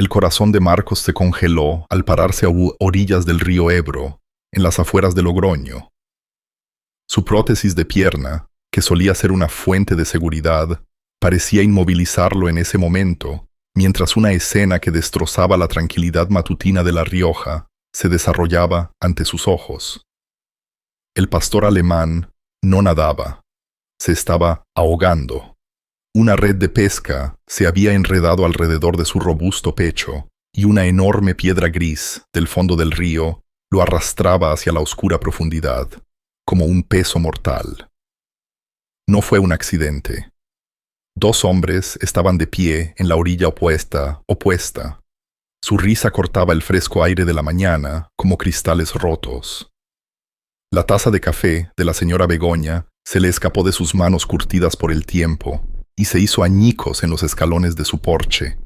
El corazón de Marcos se congeló al pararse a orillas del río Ebro, en las afueras de Logroño. Su prótesis de pierna, que solía ser una fuente de seguridad, parecía inmovilizarlo en ese momento, mientras una escena que destrozaba la tranquilidad matutina de La Rioja se desarrollaba ante sus ojos. El pastor alemán no nadaba, se estaba ahogando. Una red de pesca se había enredado alrededor de su robusto pecho y una enorme piedra gris del fondo del río lo arrastraba hacia la oscura profundidad, como un peso mortal. No fue un accidente. Dos hombres estaban de pie en la orilla opuesta. Su risa cortaba el fresco aire de la mañana como cristales rotos. La taza de café de la señora Begoña se le escapó de sus manos curtidas por el tiempo y se hizo añicos en los escalones de su porche,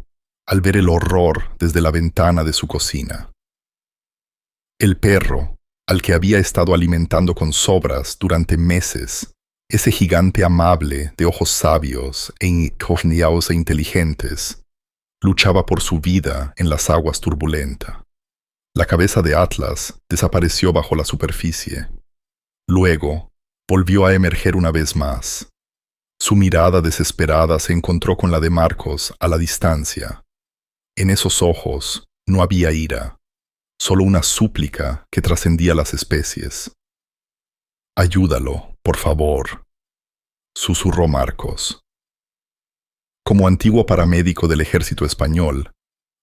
al ver el horror desde la ventana de su cocina. El perro, al que había estado alimentando con sobras durante meses, ese gigante amable de ojos sabios e inteligentes, luchaba por su vida en las aguas turbulentas. La cabeza de Atlas desapareció bajo la superficie. Luego, volvió a emerger una vez más. Su mirada desesperada se encontró con la de Marcos a la distancia. En esos ojos no había ira, solo una súplica que trascendía las especies. «Ayúdalo, por favor», susurró Marcos. Como antiguo paramédico del ejército español,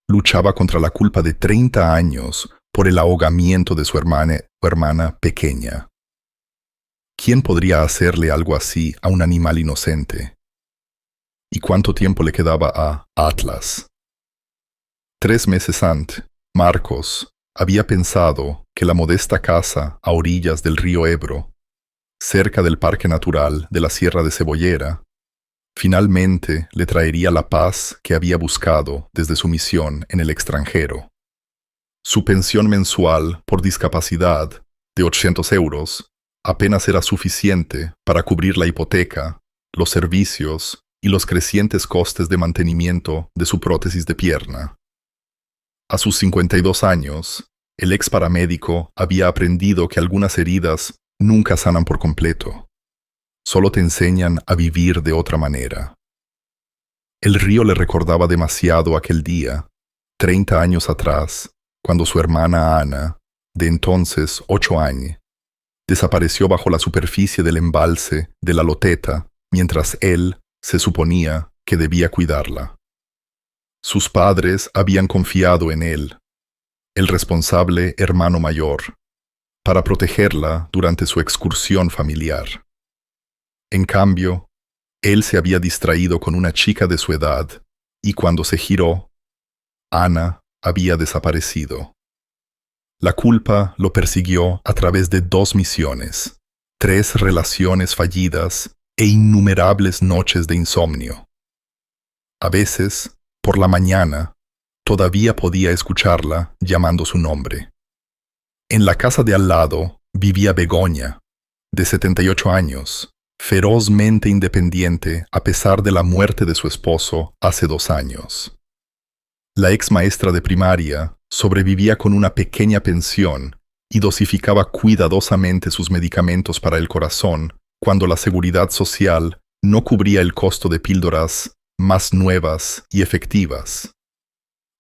luchaba contra la culpa de 30 años por el ahogamiento de su hermana pequeña. ¿Quién podría hacerle algo así a un animal inocente? ¿Y cuánto tiempo le quedaba a Atlas? 3 meses antes, Marcos había pensado que la modesta casa a orillas del río Ebro, cerca del Parque Natural de la Sierra de Cebollera, finalmente le traería la paz que había buscado desde su misión en el extranjero. Su pensión mensual por discapacidad de 800 euros apenas era suficiente para cubrir la hipoteca, los servicios y los crecientes costes de mantenimiento de su prótesis de pierna. A sus 52 años, el ex paramédico había aprendido que algunas heridas nunca sanan por completo. Solo te enseñan a vivir de otra manera. El río le recordaba demasiado aquel día, 30 años atrás, cuando su hermana Ana, de entonces 8 años, desapareció bajo la superficie del embalse de la Loteta, mientras él se suponía que debía cuidarla. Sus padres habían confiado en él, el responsable hermano mayor, para protegerla durante su excursión familiar. En cambio, él se había distraído con una chica de su edad, y cuando se giró, Ana había desaparecido. La culpa lo persiguió a través de 2 misiones, 3 relaciones fallidas e innumerables noches de insomnio. A veces, por la mañana, todavía podía escucharla llamando su nombre. En la casa de al lado vivía Begoña, de 78 años, ferozmente independiente a pesar de la muerte de su esposo hace 2 años. La ex maestra de primaria sobrevivía con una pequeña pensión y dosificaba cuidadosamente sus medicamentos para el corazón cuando la seguridad social no cubría el costo de píldoras más nuevas y efectivas.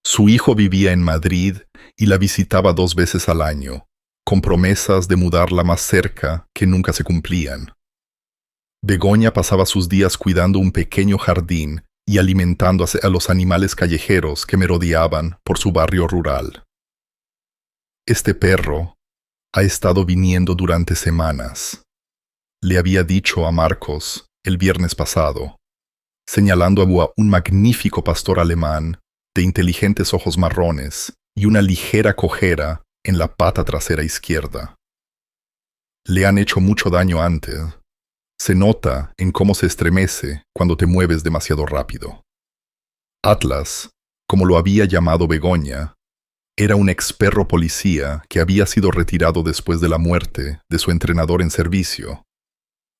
Su hijo vivía en Madrid y la visitaba 2 veces al año, con promesas de mudarla más cerca que nunca se cumplían. Begoña pasaba sus días cuidando un pequeño jardín y alimentando a los animales callejeros que merodeaban por su barrio rural. Este perro ha estado viniendo durante semanas, le había dicho a Marcos el viernes pasado, señalando a un magnífico pastor alemán de inteligentes ojos marrones y una ligera cojera en la pata trasera izquierda. Le han hecho mucho daño antes. Se nota en cómo se estremece cuando te mueves demasiado rápido. Atlas, como lo había llamado Begoña, era un experro policía que había sido retirado después de la muerte de su entrenador en servicio.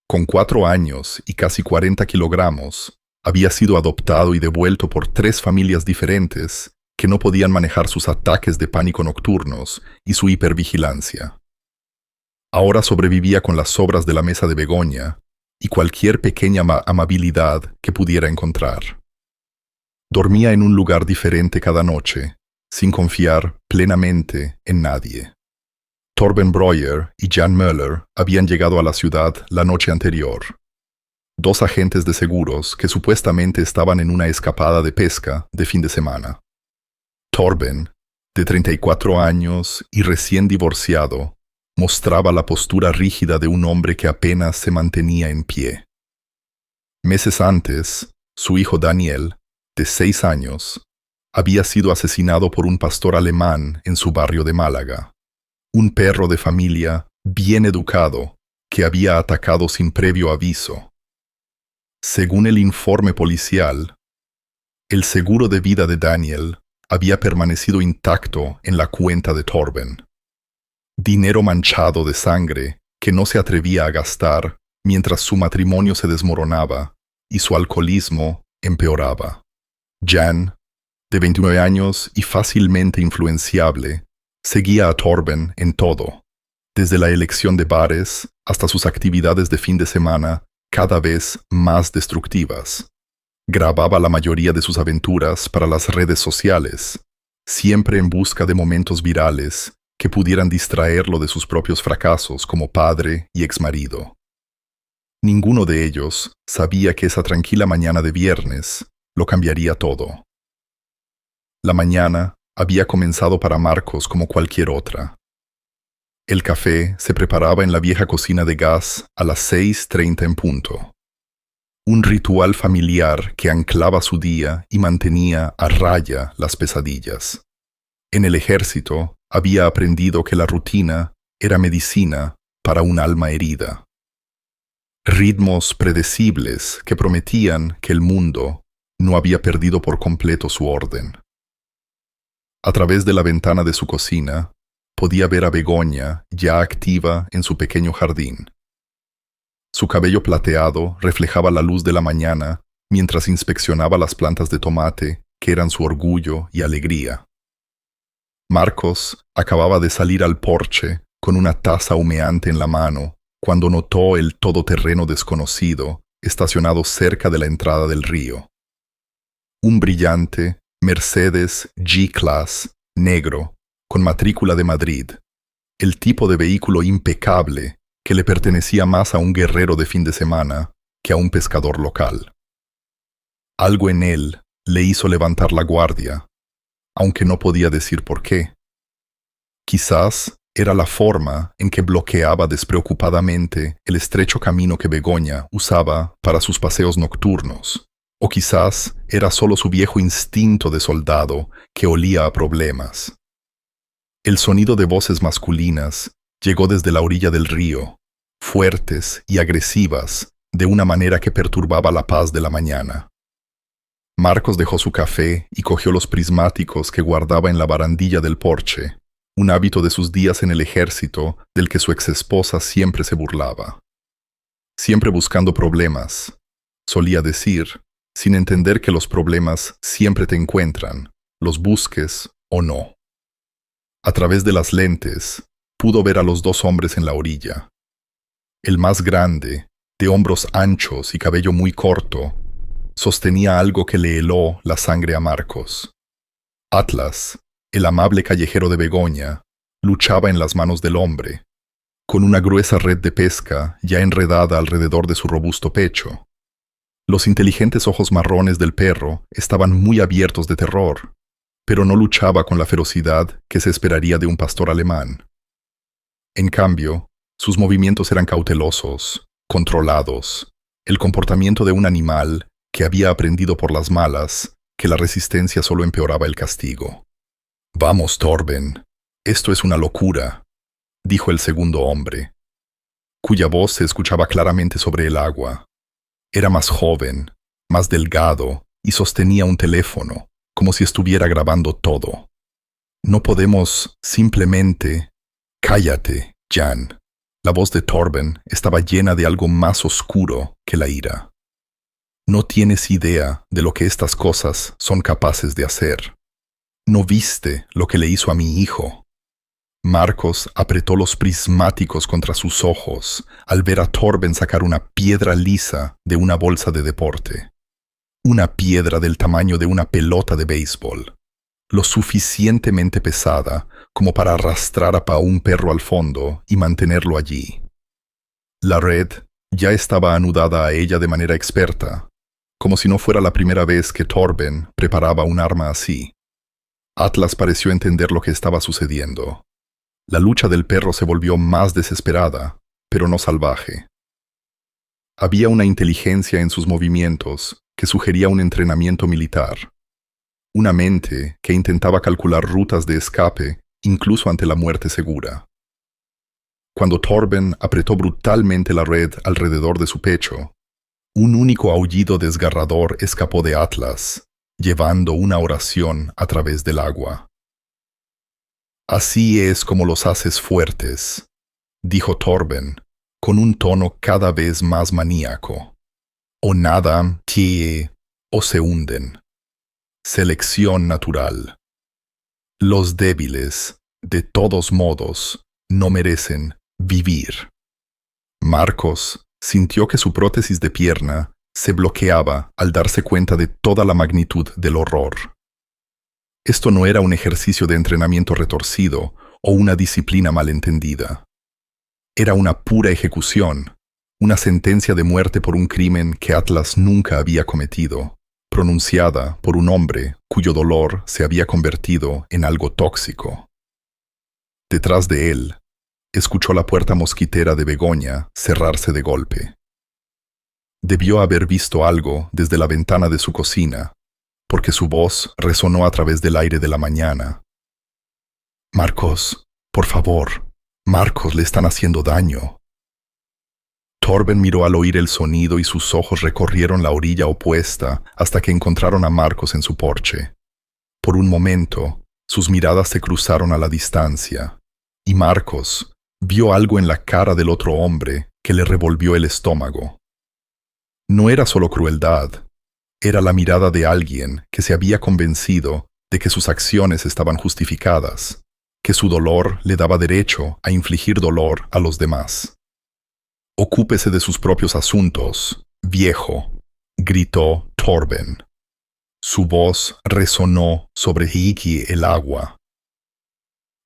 Con 4 años y casi 40 kilogramos, había sido adoptado y devuelto por 3 familias diferentes que no podían manejar sus ataques de pánico nocturnos y su hipervigilancia. Ahora sobrevivía con las sobras de la mesa de Begoña y cualquier pequeña amabilidad que pudiera encontrar. Dormía en un lugar diferente cada noche, sin confiar plenamente en nadie. Torben Breuer y Jan Möller habían llegado a la ciudad la noche anterior. Dos agentes de seguros que supuestamente estaban en una escapada de pesca de fin de semana. Torben, de 34 años y recién divorciado, mostraba la postura rígida de un hombre que apenas se mantenía en pie. Meses antes, su hijo Daniel, de 6 años, había sido asesinado por un pastor alemán en su barrio de Málaga. Un perro de familia bien educado que había atacado sin previo aviso. Según el informe policial, el seguro de vida de Daniel había permanecido intacto en la cuenta de Torben. Dinero manchado de sangre que no se atrevía a gastar mientras su matrimonio se desmoronaba y su alcoholismo empeoraba. Jan, de 29 años y fácilmente influenciable, seguía a Torben en todo, desde la elección de bares hasta sus actividades de fin de semana cada vez más destructivas. Grababa la mayoría de sus aventuras para las redes sociales, siempre en busca de momentos virales que pudieran distraerlo de sus propios fracasos como padre y exmarido. Ninguno de ellos sabía que esa tranquila mañana de viernes lo cambiaría todo. La mañana había comenzado para Marcos como cualquier otra. El café se preparaba en la vieja cocina de gas a las 6:30 en punto. Un ritual familiar que anclaba su día y mantenía a raya las pesadillas. En el ejército había aprendido que la rutina era medicina para un alma herida. Ritmos predecibles que prometían que el mundo no había perdido por completo su orden. A través de la ventana de su cocina, podía ver a Begoña ya activa en su pequeño jardín. Su cabello plateado reflejaba la luz de la mañana mientras inspeccionaba las plantas de tomate que eran su orgullo y alegría. Marcos acababa de salir al porche con una taza humeante en la mano cuando notó el todoterreno desconocido estacionado cerca de la entrada del río. Un brillante Mercedes G-Class negro con matrícula de Madrid, el tipo de vehículo impecable que le pertenecía más a un guerrero de fin de semana que a un pescador local. Algo en él le hizo levantar la guardia, aunque no podía decir por qué. Quizás era la forma en que bloqueaba despreocupadamente el estrecho camino que Begoña usaba para sus paseos nocturnos, o quizás era solo su viejo instinto de soldado que olía a problemas. El sonido de voces masculinas llegó desde la orilla del río, fuertes y agresivas, de una manera que perturbaba la paz de la mañana. Marcos dejó su café y cogió los prismáticos que guardaba en la barandilla del porche, un hábito de sus días en el ejército del que su exesposa siempre se burlaba. Siempre buscando problemas, solía decir, sin entender que los problemas siempre te encuentran, los busques o no. A través de las lentes, pudo ver a los dos hombres en la orilla. El más grande, de hombros anchos y cabello muy corto, sostenía algo que le heló la sangre a Marcos. Atlas, el amable callejero de Begoña, luchaba en las manos del hombre, con una gruesa red de pesca ya enredada alrededor de su robusto pecho. Los inteligentes ojos marrones del perro estaban muy abiertos de terror, pero no luchaba con la ferocidad que se esperaría de un pastor alemán. En cambio, sus movimientos eran cautelosos, controlados, el comportamiento de un animal que había aprendido por las malas que la resistencia solo empeoraba el castigo. «Vamos, Torben, esto es una locura», dijo el segundo hombre, cuya voz se escuchaba claramente sobre el agua. Era más joven, más delgado y sostenía un teléfono, como si estuviera grabando todo. «No podemos simplemente...» «Cállate, Jan». La voz de Torben estaba llena de algo más oscuro que la ira. «No tienes idea de lo que estas cosas son capaces de hacer». ¿No viste lo que le hizo a mi hijo? Marcos apretó los prismáticos contra sus ojos al ver a Torben sacar una piedra lisa de una bolsa de deporte. Una piedra del tamaño de una pelota de béisbol, lo suficientemente pesada como para arrastrar a un perro al fondo y mantenerlo allí. La red ya estaba anudada a ella de manera experta, como si no fuera la primera vez que Torben preparaba un arma así. Atlas pareció entender lo que estaba sucediendo. La lucha del perro se volvió más desesperada, pero no salvaje. Había una inteligencia en sus movimientos que sugería un entrenamiento militar. Una mente que intentaba calcular rutas de escape incluso ante la muerte segura. Cuando Torben apretó brutalmente la red alrededor de su pecho, un único aullido desgarrador escapó de Atlas, llevando una oración a través del agua. «Así es como los haces fuertes», dijo Torben, con un tono cada vez más maníaco. «O nadan, o se hunden. Selección natural. Los débiles, de todos modos, no merecen vivir». Marcos sintió que su prótesis de pierna se bloqueaba al darse cuenta de toda la magnitud del horror. Esto no era un ejercicio de entrenamiento retorcido o una disciplina malentendida. Era una pura ejecución, una sentencia de muerte por un crimen que Atlas nunca había cometido, pronunciada por un hombre cuyo dolor se había convertido en algo tóxico. Detrás de él, escuchó la puerta mosquitera de Begoña cerrarse de golpe. Debió haber visto algo desde la ventana de su cocina, porque su voz resonó a través del aire de la mañana. «Marcos, por favor, Marcos, le están haciendo daño». Torben miró al oír el sonido y sus ojos recorrieron la orilla opuesta hasta que encontraron a Marcos en su porche. Por un momento, sus miradas se cruzaron a la distancia, y Marcos vio algo en la cara del otro hombre que le revolvió el estómago. No era solo crueldad, era la mirada de alguien que se había convencido de que sus acciones estaban justificadas, que su dolor le daba derecho a infligir dolor a los demás. «Ocúpese de sus propios asuntos, viejo», gritó Torben. Su voz resonó sobre Hiki el agua.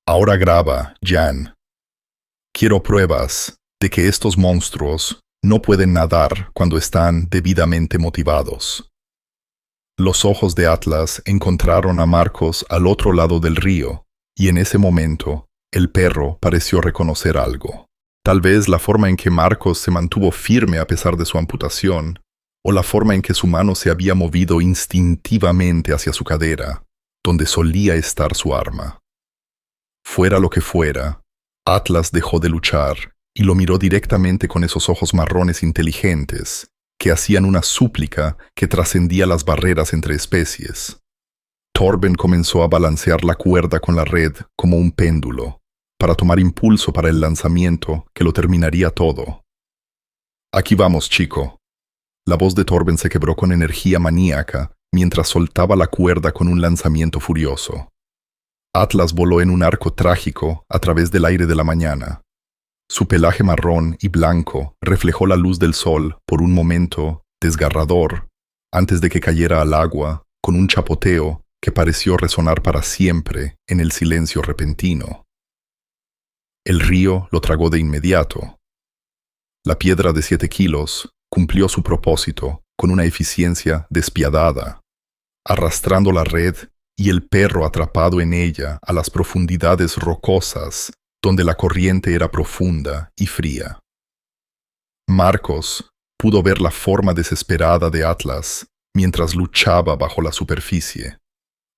«Ahora graba, Jan. Quiero pruebas de que estos monstruos no pueden nadar cuando están debidamente motivados». Los ojos de Atlas encontraron a Marcos al otro lado del río, y en ese momento el perro pareció reconocer algo. Tal vez la forma en que Marcos se mantuvo firme a pesar de su amputación, o la forma en que su mano se había movido instintivamente hacia su cadera, donde solía estar su arma. Fuera lo que fuera, Atlas dejó de luchar y lo miró directamente con esos ojos marrones inteligentes que hacían una súplica que trascendía las barreras entre especies. Torben comenzó a balancear la cuerda con la red como un péndulo, para tomar impulso para el lanzamiento que lo terminaría todo. «Aquí vamos, chico». La voz de Torben se quebró con energía maníaca mientras soltaba la cuerda con un lanzamiento furioso. Atlas voló en un arco trágico a través del aire de la mañana. Su pelaje marrón y blanco reflejó la luz del sol por un momento desgarrador, antes de que cayera al agua con un chapoteo que pareció resonar para siempre en el silencio repentino. El río lo tragó de inmediato. La piedra de 7 kilos cumplió su propósito con una eficiencia despiadada, arrastrando la red y el perro atrapado en ella a las profundidades rocosas donde la corriente era profunda y fría. Marcos pudo ver la forma desesperada de Atlas mientras luchaba bajo la superficie,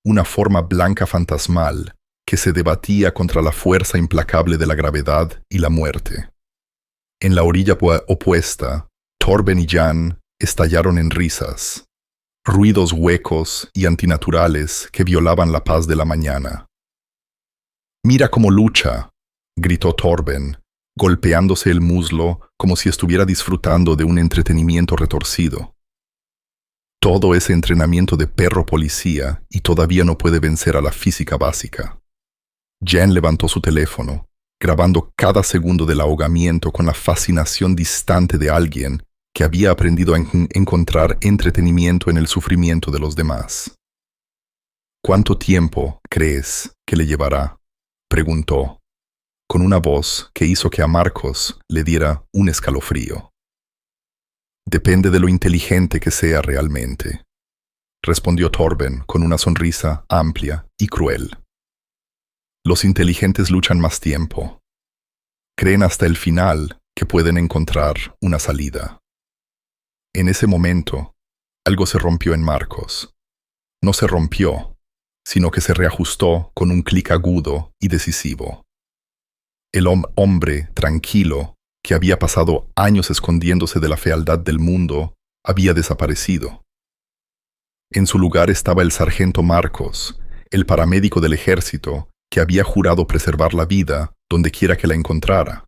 una forma blanca fantasmal que se debatía contra la fuerza implacable de la gravedad y la muerte. En la orilla opuesta, Torben y Jan estallaron en risas, ruidos huecos y antinaturales que violaban la paz de la mañana. «Mira cómo lucha», gritó Torben, golpeándose el muslo como si estuviera disfrutando de un entretenimiento retorcido. Todo ese entrenamiento de perro policía y todavía no puede vencer a la física básica. Jen levantó su teléfono, grabando cada segundo del ahogamiento con la fascinación distante de alguien que había aprendido a encontrar entretenimiento en el sufrimiento de los demás. ¿Cuánto tiempo crees que le llevará?, preguntó, con una voz que hizo que a Marcos le diera un escalofrío. Depende de lo inteligente que sea realmente, respondió Torben con una sonrisa amplia y cruel. Los inteligentes luchan más tiempo. Creen hasta el final que pueden encontrar una salida. En ese momento, algo se rompió en Marcos. No se rompió, sino que se reajustó con un clic agudo y decisivo. El hombre tranquilo, que había pasado años escondiéndose de la fealdad del mundo, había desaparecido. En su lugar estaba el sargento Marcos, el paramédico del ejército, que había jurado preservar la vida donde quiera que la encontrara.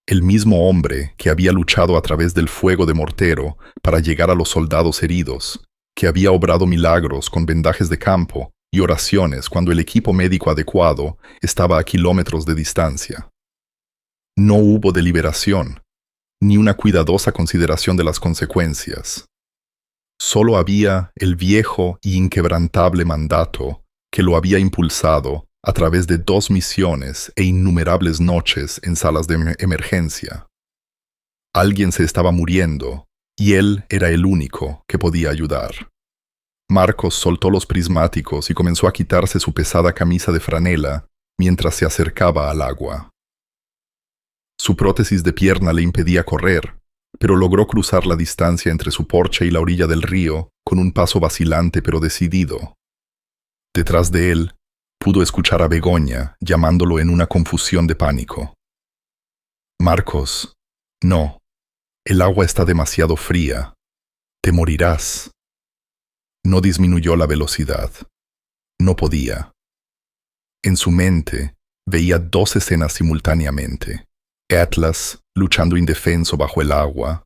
El mismo hombre que había luchado a través del fuego de mortero para llegar a los soldados heridos, que había obrado milagros con vendajes de campo y oraciones cuando el equipo médico adecuado estaba a kilómetros de distancia. No hubo deliberación, ni una cuidadosa consideración de las consecuencias. Solo había el viejo y inquebrantable mandato que lo había impulsado a través de 2 misiones e innumerables noches en salas de emergencia. Alguien se estaba muriendo, y él era el único que podía ayudar. Marcos soltó los prismáticos y comenzó a quitarse su pesada camisa de franela mientras se acercaba al agua. Su prótesis de pierna le impedía correr, pero logró cruzar la distancia entre su porche y la orilla del río con un paso vacilante pero decidido. Detrás de él, pudo escuchar a Begoña llamándolo en una confusión de pánico. Marcos, no, el agua está demasiado fría. Te morirás. No disminuyó la velocidad. No podía. En su mente, veía 2 escenas simultáneamente. Atlas, luchando indefenso bajo el agua,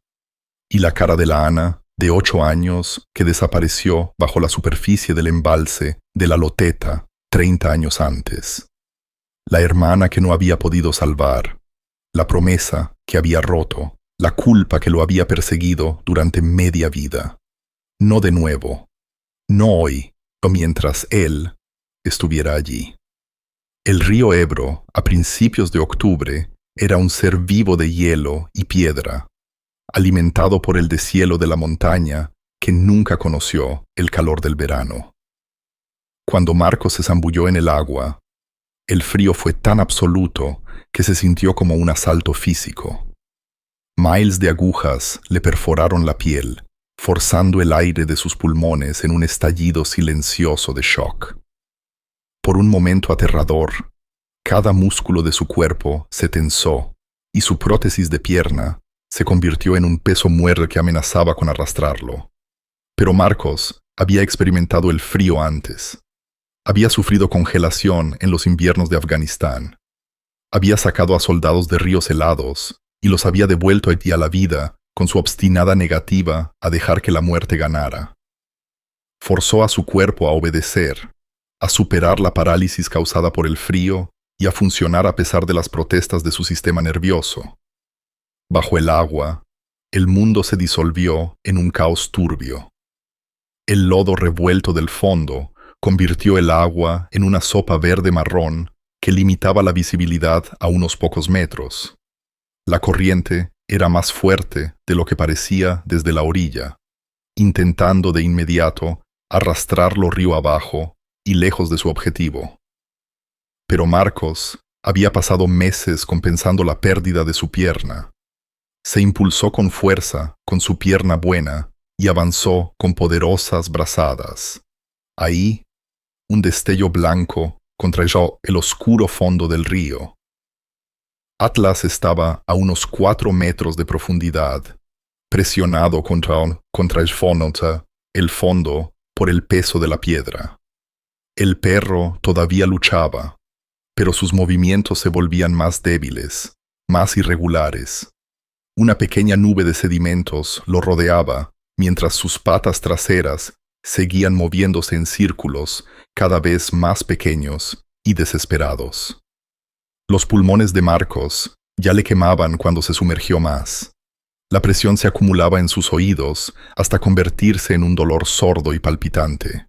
y la cara de la Ana, de 8 años, que desapareció bajo la superficie del embalse de la Loteta 30 años antes. La hermana que no había podido salvar, la promesa que había roto, la culpa que lo había perseguido durante media vida. No de nuevo, no hoy, o mientras él estuviera allí. El río Ebro, a principios de octubre, era un ser vivo de hielo y piedra, alimentado por el deshielo de la montaña que nunca conoció el calor del verano. Cuando Marcos se zambulló en el agua, el frío fue tan absoluto que se sintió como un asalto físico. Miles de agujas le perforaron la piel, forzando el aire de sus pulmones en un estallido silencioso de shock. Por un momento aterrador, cada músculo de su cuerpo se tensó y su prótesis de pierna se convirtió en un peso muerto que amenazaba con arrastrarlo. Pero Marcos había experimentado el frío antes. Había sufrido congelación en los inviernos de Afganistán. Había sacado a soldados de ríos helados y los había devuelto a la vida con su obstinada negativa a dejar que la muerte ganara. Forzó a su cuerpo a obedecer, a superar la parálisis causada por el frío y a funcionar a pesar de las protestas de su sistema nervioso. Bajo el agua, el mundo se disolvió en un caos turbio. El lodo revuelto del fondo convirtió el agua en una sopa verde-marrón que limitaba la visibilidad a unos pocos metros. La corriente era más fuerte de lo que parecía desde la orilla, intentando de inmediato arrastrarlo río abajo y lejos de su objetivo. Pero Marcos había pasado meses compensando la pérdida de su pierna. Se impulsó con fuerza con su pierna buena y avanzó con poderosas brazadas. Ahí, un destello blanco contrayó el oscuro fondo del río. Atlas estaba a unos 4 metros de profundidad, presionado contra el fondo por el peso de la piedra. El perro todavía luchaba, pero sus movimientos se volvían más débiles, más irregulares. Una pequeña nube de sedimentos lo rodeaba mientras sus patas traseras seguían moviéndose en círculos cada vez más pequeños y desesperados. Los pulmones de Marcos ya le quemaban cuando se sumergió más. La presión se acumulaba en sus oídos hasta convertirse en un dolor sordo y palpitante.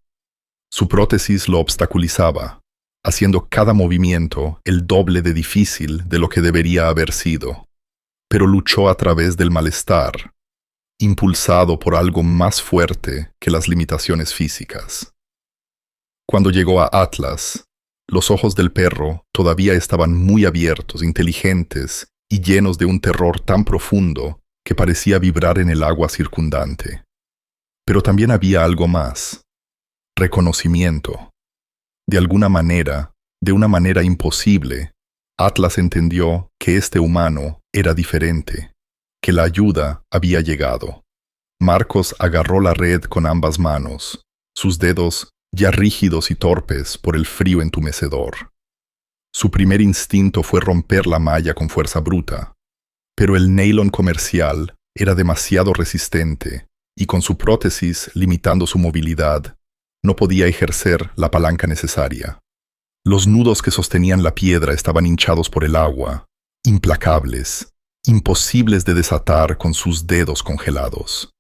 Su prótesis lo obstaculizaba, haciendo cada movimiento el doble de difícil de lo que debería haber sido. Pero luchó a través del malestar, impulsado por algo más fuerte que las limitaciones físicas. Cuando llegó a Atlas, los ojos del perro todavía estaban muy abiertos, inteligentes y llenos de un terror tan profundo que parecía vibrar en el agua circundante. Pero también había algo más: reconocimiento. De alguna manera, de una manera imposible, Atlas entendió que este humano era diferente, que la ayuda había llegado. Marcos agarró la red con ambas manos, sus dedos ya rígidos y torpes por el frío entumecedor. Su primer instinto fue romper la malla con fuerza bruta, pero el nylon comercial era demasiado resistente y con su prótesis limitando su movilidad, no podía ejercer la palanca necesaria. Los nudos que sostenían la piedra estaban hinchados por el agua, implacables, imposibles de desatar con sus dedos congelados.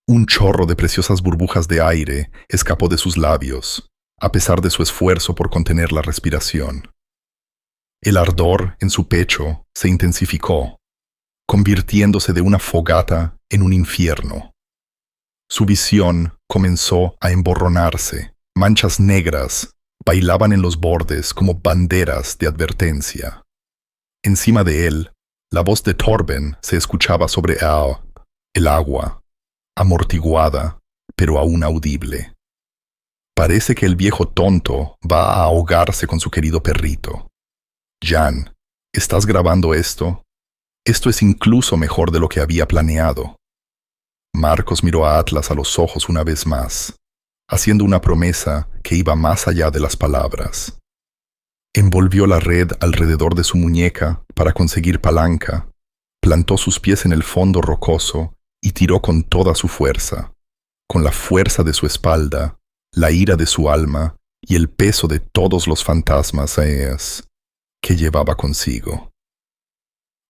Un chorro de preciosas burbujas de aire escapó de sus labios, a pesar de su esfuerzo por contener la respiración. El ardor en su pecho se intensificó, convirtiéndose de una fogata en un infierno. Su visión comenzó a emborronarse. Manchas negras bailaban en los bordes como banderas de advertencia. Encima de él, la voz de Torben se escuchaba sobre el agua, amortiguada, pero aún audible. Parece que el viejo tonto va a ahogarse con su querido perrito. Jan, ¿estás grabando esto? Esto es incluso mejor de lo que había planeado. Marcos miró a Atlas a los ojos una vez más, haciendo una promesa que iba más allá de las palabras. Envolvió la red alrededor de su muñeca para conseguir palanca, plantó sus pies en el fondo rocoso y tiró con toda su fuerza, con la fuerza de su espalda, la ira de su alma y el peso de todos los fantasmas que llevaba consigo.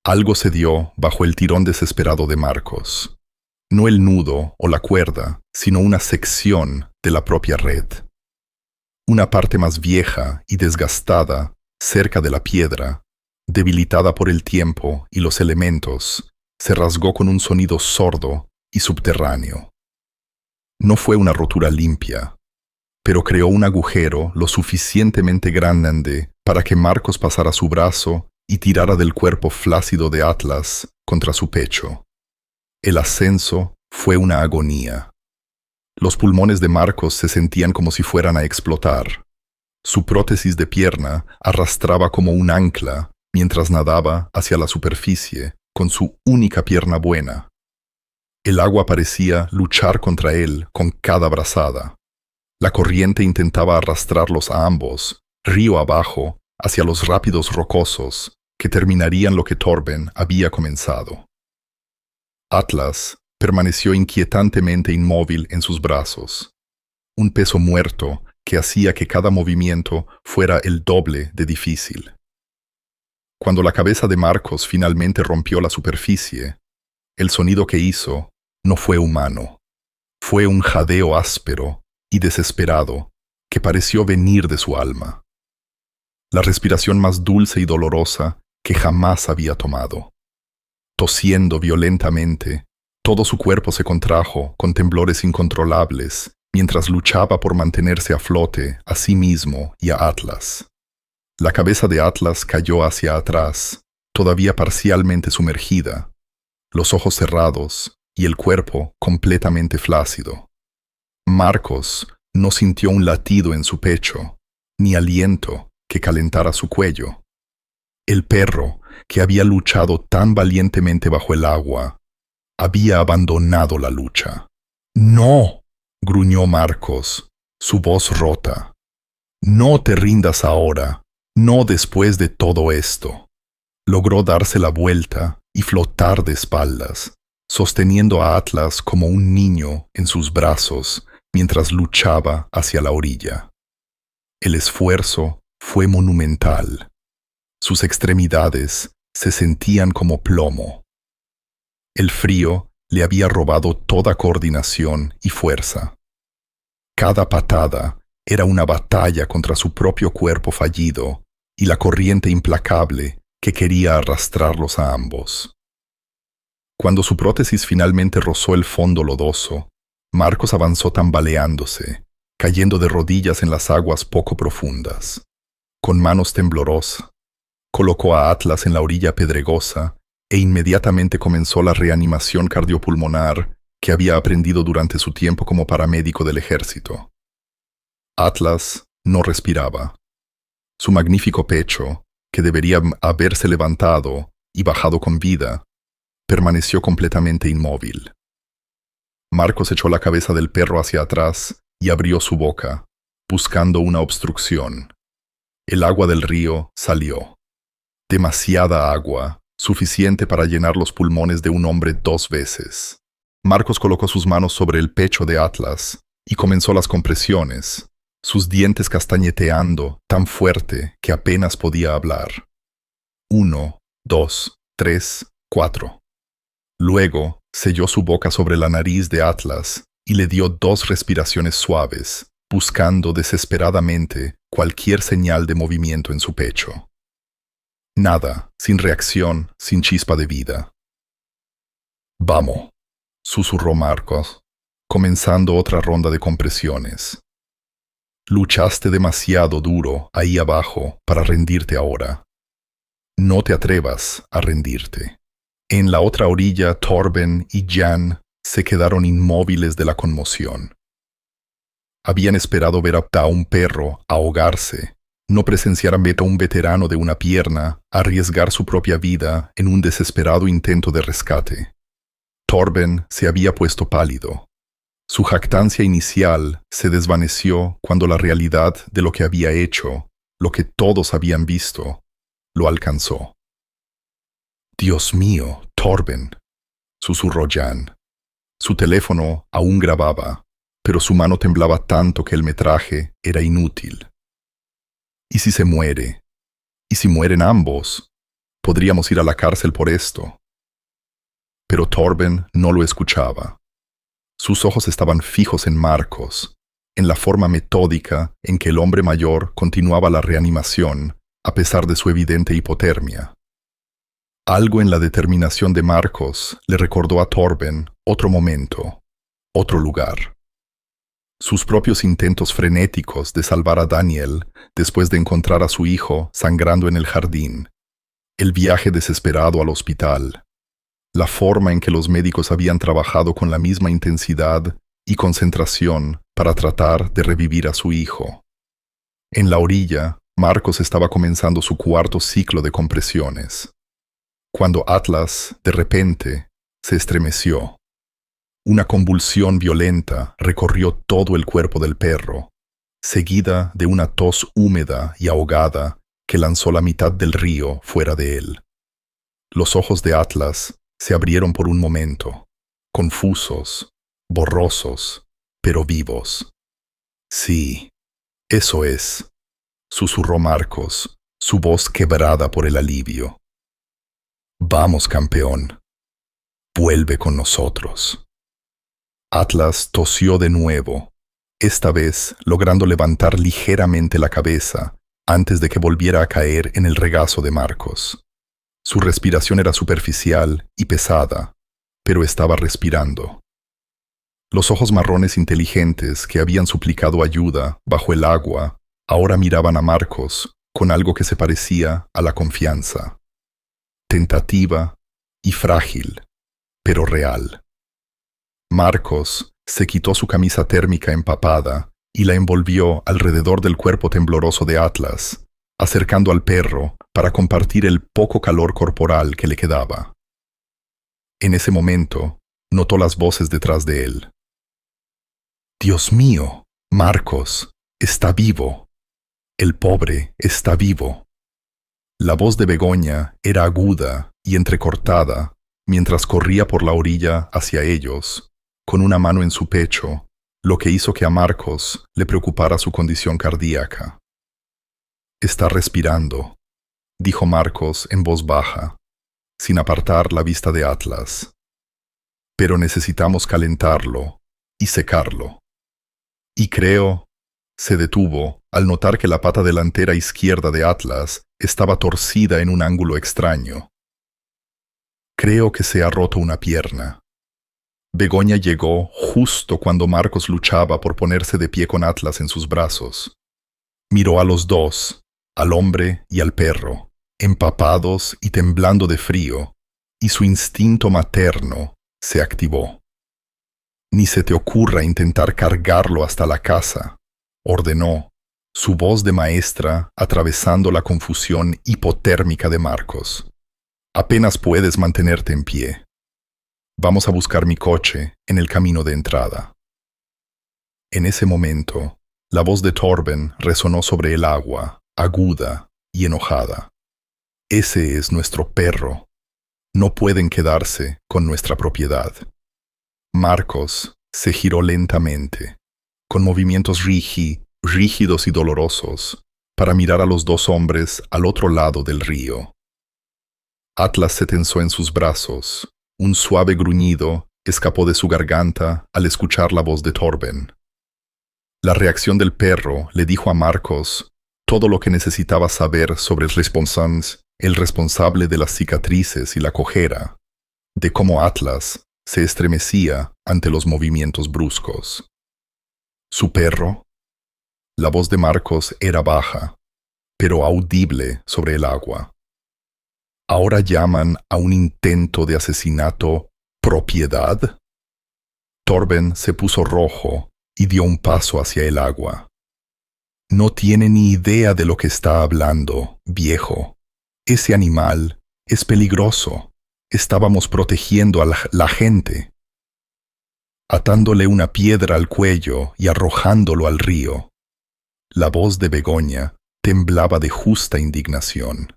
Algo se dio bajo el tirón desesperado de Marcos. No el nudo o la cuerda, sino una sección de la propia red. Una parte más vieja y desgastada, cerca de la piedra, debilitada por el tiempo y los elementos, se rasgó con un sonido sordo y subterráneo. No fue una rotura limpia, pero creó un agujero lo suficientemente grande para que Marcos pasara su brazo y tirara del cuerpo flácido de Atlas contra su pecho. El ascenso fue una agonía. Los pulmones de Marcos se sentían como si fueran a explotar. Su prótesis de pierna arrastraba como un ancla mientras nadaba hacia la superficie con su única pierna buena. El agua parecía luchar contra él con cada brazada. La corriente intentaba arrastrarlos a ambos, río abajo, hacia los rápidos rocosos que terminarían lo que Torben había comenzado. Atlas permaneció inquietantemente inmóvil en sus brazos, un peso muerto que hacía que cada movimiento fuera el doble de difícil. Cuando la cabeza de Marcos finalmente rompió la superficie, el sonido que hizo no fue humano. Fue un jadeo áspero y desesperado que pareció venir de su alma. La respiración más dulce y dolorosa que jamás había tomado. Tosiendo violentamente, todo su cuerpo se contrajo con temblores incontrolables mientras luchaba por mantenerse a flote a sí mismo y a Atlas. La cabeza de Atlas cayó hacia atrás, todavía parcialmente sumergida, los ojos cerrados y el cuerpo completamente flácido. Marcos no sintió un latido en su pecho, ni aliento que calentara su cuello. El perro, que había luchado tan valientemente bajo el agua, había abandonado la lucha. «¡No!», gruñó Marcos, su voz rota. «No te rindas ahora, no después de todo esto». Logró darse la vuelta y flotar de espaldas, sosteniendo a Atlas como un niño en sus brazos mientras luchaba hacia la orilla. El esfuerzo fue monumental. Sus extremidades se sentían como plomo. El frío le había robado toda coordinación y fuerza. Cada patada era una batalla contra su propio cuerpo fallido y la corriente implacable que quería arrastrarlos a ambos. Cuando su prótesis finalmente rozó el fondo lodoso, Marcos avanzó tambaleándose, cayendo de rodillas en las aguas poco profundas. Con manos temblorosas, colocó a Atlas en la orilla pedregosa e inmediatamente comenzó la reanimación cardiopulmonar que había aprendido durante su tiempo como paramédico del ejército. Atlas no respiraba. Su magnífico pecho, que debería haberse levantado y bajado con vida, permaneció completamente inmóvil. Marcos echó la cabeza del perro hacia atrás y abrió su boca, buscando una obstrucción. El agua del río salió. Demasiada agua, suficiente para llenar los pulmones de un hombre 2 veces. Marcos colocó sus manos sobre el pecho de Atlas y comenzó las compresiones, sus dientes castañeteando tan fuerte que apenas podía hablar. 1, 2, 3, 4. Luego selló su boca sobre la nariz de Atlas y le dio 2 respiraciones suaves, buscando desesperadamente cualquier señal de movimiento en su pecho. Nada, sin reacción, sin chispa de vida. «Vamos», susurró Marcos, comenzando otra ronda de compresiones. «Luchaste demasiado duro ahí abajo para rendirte ahora. No te atrevas a rendirte». En la otra orilla, Torben y Jan se quedaron inmóviles de la conmoción. Habían esperado ver a un perro ahogarse, no presenciar a un veterano de una pierna arriesgar su propia vida en un desesperado intento de rescate. Torben se había puesto pálido. Su jactancia inicial se desvaneció cuando la realidad de lo que había hecho, lo que todos habían visto, lo alcanzó. «Dios mío, Torben», susurró Jan. Su teléfono aún grababa, pero su mano temblaba tanto que el metraje era inútil. ¿Y si se muere? ¿Y si mueren ambos? Podríamos ir a la cárcel por esto. Pero Torben no lo escuchaba. Sus ojos estaban fijos en Marcos, en la forma metódica en que el hombre mayor continuaba la reanimación, a pesar de su evidente hipotermia. Algo en la determinación de Marcos le recordó a Torben otro momento, otro lugar. Sus propios intentos frenéticos de salvar a Daniel después de encontrar a su hijo sangrando en el jardín, el viaje desesperado al hospital, la forma en que los médicos habían trabajado con la misma intensidad y concentración para tratar de revivir a su hijo. En la orilla, Marcos estaba comenzando su 4º ciclo de compresiones, cuando Atlas, de repente, se estremeció. Una convulsión violenta recorrió todo el cuerpo del perro, seguida de una tos húmeda y ahogada que lanzó la mitad del río fuera de él. Los ojos de Atlas se abrieron por un momento, confusos, borrosos, pero vivos. «Sí, eso es», susurró Marcos, su voz quebrada por el alivio. «Vamos, campeón. Vuelve con nosotros». Atlas tosió de nuevo, esta vez logrando levantar ligeramente la cabeza antes de que volviera a caer en el regazo de Marcos. Su respiración era superficial y pesada, pero estaba respirando. Los ojos marrones inteligentes que habían suplicado ayuda bajo el agua ahora miraban a Marcos con algo que se parecía a la confianza. Tentativa y frágil, pero real. Marcos se quitó su camisa térmica empapada y la envolvió alrededor del cuerpo tembloroso de Atlas, acercando al perro para compartir el poco calor corporal que le quedaba. En ese momento, notó las voces detrás de él. «Dios mío, Marcos, está vivo. El pobre está vivo». La voz de Begoña era aguda y entrecortada, mientras corría por la orilla hacia ellos, con una mano en su pecho, lo que hizo que a Marcos le preocupara su condición cardíaca. «Está respirando», dijo Marcos en voz baja, sin apartar la vista de Atlas. «Pero necesitamos calentarlo y secarlo». Y creo, se detuvo al notar que la pata delantera izquierda de Atlas estaba torcida en un ángulo extraño. «Creo que se ha roto una pierna». Begoña llegó justo cuando Marcos luchaba por ponerse de pie con Atlas en sus brazos. Miró a los dos, al hombre y al perro, empapados y temblando de frío, y su instinto materno se activó. «Ni se te ocurra intentar cargarlo hasta la casa», ordenó, su voz de maestra atravesando la confusión hipotérmica de Marcos. «Apenas puedes mantenerte en pie. Vamos a buscar mi coche en el camino de entrada». En ese momento, la voz de Torben resonó sobre el agua, aguda y enojada. «Ese es nuestro perro. No pueden quedarse con nuestra propiedad». Marcos se giró lentamente, con movimientos rígidos y dolorosos, para mirar a los dos hombres al otro lado del río. Atlas se tensó en sus brazos. Un suave gruñido escapó de su garganta al escuchar la voz de Torben. La reacción del perro le dijo a Marcos todo lo que necesitaba saber sobre el responsable de las cicatrices y la cojera, de cómo Atlas se estremecía ante los movimientos bruscos. ¿Su perro? La voz de Marcos era baja, pero audible sobre el agua. ¿Ahora llaman a un intento de asesinato propiedad? Torben se puso rojo y dio un paso hacia el agua. «No tiene ni idea de lo que está hablando, viejo. Ese animal es peligroso. Estábamos protegiendo a la gente». Atándole una piedra al cuello y arrojándolo al río. La voz de Begoña temblaba de justa indignación.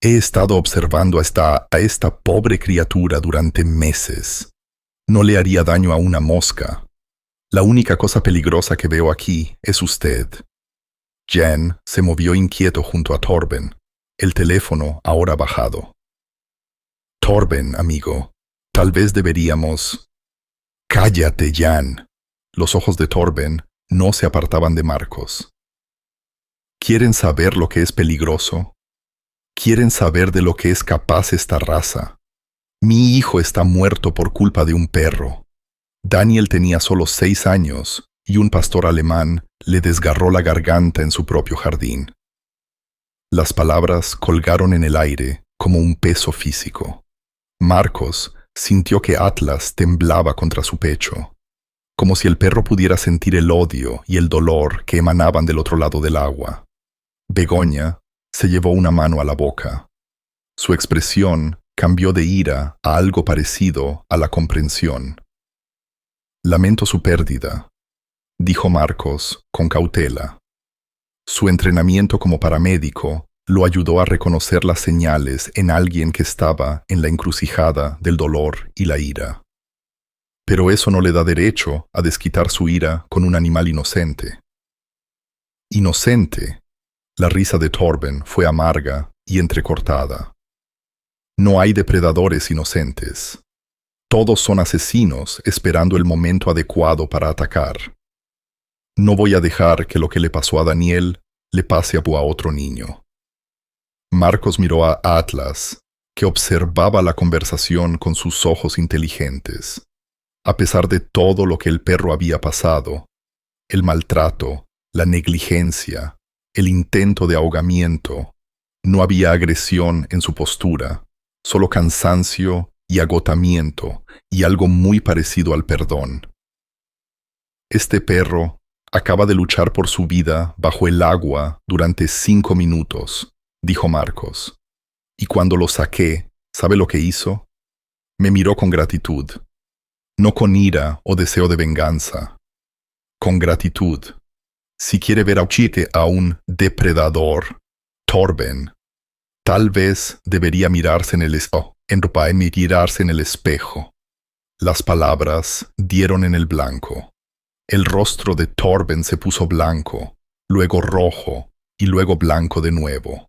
«He estado observando a esta pobre criatura durante meses. No le haría daño a una mosca. La única cosa peligrosa que veo aquí es usted». Jen se movió inquieto junto a Torben, el teléfono ahora bajado. «Torben, amigo, tal vez deberíamos...» «Cállate, Jan». Los ojos de Torben no se apartaban de Marcos. «¿Quieren saber lo que es peligroso? ¿Quieren saber de lo que es capaz esta raza? Mi hijo está muerto por culpa de un perro. Daniel tenía solo 6 años y un pastor alemán le desgarró la garganta en su propio jardín». Las palabras colgaron en el aire como un peso físico. Marcos sintió que Atlas temblaba contra su pecho, como si el perro pudiera sentir el odio y el dolor que emanaban del otro lado del agua. Begoña se llevó una mano a la boca. Su expresión cambió de ira a algo parecido a la comprensión. «Lamento su pérdida», dijo Marcos con cautela. Su entrenamiento como paramédico lo ayudó a reconocer las señales en alguien que estaba en la encrucijada del dolor y la ira. Pero eso no le da derecho a desquitar su ira con un animal inocente. «Inocente». La risa de Torben fue amarga y entrecortada. «No hay depredadores inocentes. Todos son asesinos esperando el momento adecuado para atacar. No voy a dejar que lo que le pasó a Daniel le pase a otro niño». Marcos miró a Atlas, que observaba la conversación con sus ojos inteligentes. A pesar de todo lo que el perro había pasado, el maltrato, la negligencia, el intento de ahogamiento, no había agresión en su postura, solo cansancio y agotamiento y algo muy parecido al perdón. «Este perro acaba de luchar por su vida bajo el agua durante 5 minutos», dijo Marcos. «Y cuando lo saqué, ¿sabe lo que hizo? Me miró con gratitud. No con ira o deseo de venganza. Con gratitud. Si quiere ver a un depredador, Torben, Tal vez debería mirarse en el espejo. Mirarse en el espejo. Las palabras dieron en el blanco. El rostro de Torben se puso blanco, luego rojo y luego blanco de nuevo.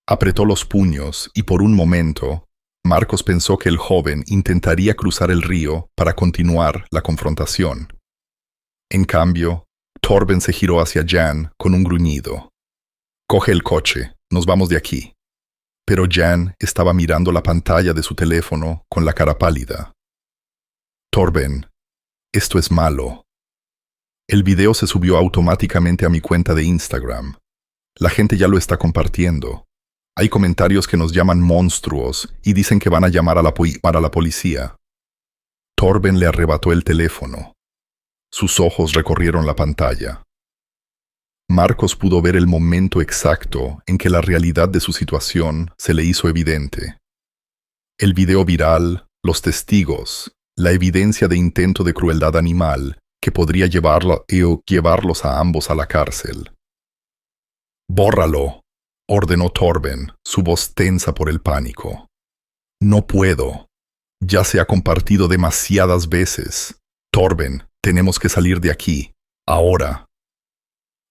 Apretó los puños y por un momento, Marcos pensó que el joven intentaría cruzar el río para continuar la confrontación. En cambio, Torben se giró hacia Jan con un gruñido. «Coge el coche, nos vamos de aquí». Pero Jan estaba mirando la pantalla de su teléfono con la cara pálida. «Torben, esto es malo». El video se subió automáticamente a mi cuenta de Instagram. La gente ya lo está compartiendo. Hay comentarios que nos llaman monstruos y dicen que van a llamar a la policía. Torben le arrebató el teléfono. Sus ojos recorrieron la pantalla. Marcos pudo ver el momento exacto en que la realidad de su situación se le hizo evidente. El video viral, los testigos, la evidencia de intento de crueldad animal que podría llevarlos a ambos a la cárcel. «Bórralo», ordenó Torben, su voz tensa por el pánico. «No puedo. Ya se ha compartido demasiadas veces. Torben, tenemos que salir de aquí. Ahora».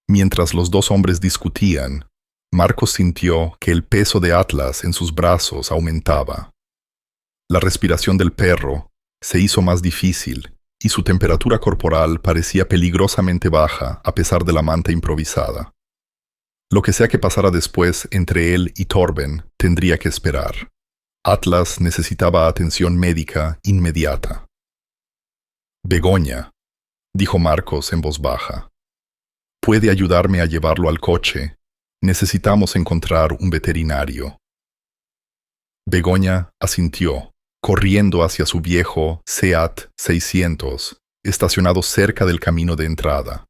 Mientras los dos hombres discutían, Marcos sintió que el peso de Atlas en sus brazos aumentaba. La respiración del perro se hizo más difícil y su temperatura corporal parecía peligrosamente baja a pesar de la manta improvisada. Lo que sea que pasara después entre él y Torben tendría que esperar. Atlas necesitaba atención médica inmediata. «Begoña», dijo Marcos en voz baja. «¿Puede ayudarme a llevarlo al coche? Necesitamos encontrar un veterinario». Begoña asintió, corriendo hacia su viejo Seat 600, estacionado cerca del camino de entrada.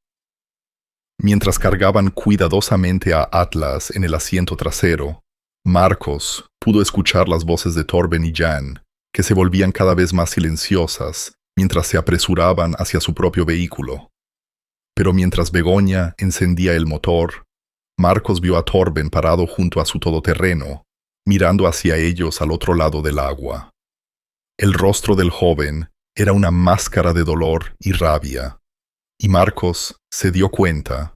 Mientras cargaban cuidadosamente a Atlas en el asiento trasero, Marcos pudo escuchar las voces de Torben y Jan, que se volvían cada vez más silenciosas mientras se apresuraban hacia su propio vehículo. Pero mientras Begoña encendía el motor, Marcos vio a Torben parado junto a su todoterreno, mirando hacia ellos al otro lado del agua. El rostro del joven era una máscara de dolor y rabia, y Marcos se dio cuenta,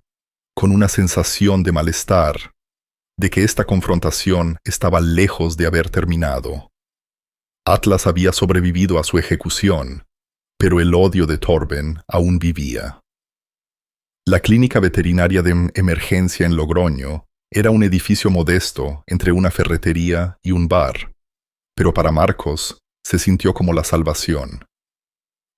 con una sensación de malestar, de que esta confrontación estaba lejos de haber terminado. Atlas había sobrevivido a su ejecución, pero el odio de Torben aún vivía. La clínica veterinaria de emergencia en Logroño era un edificio modesto entre una ferretería y un bar, pero para Marcos se sintió como la salvación.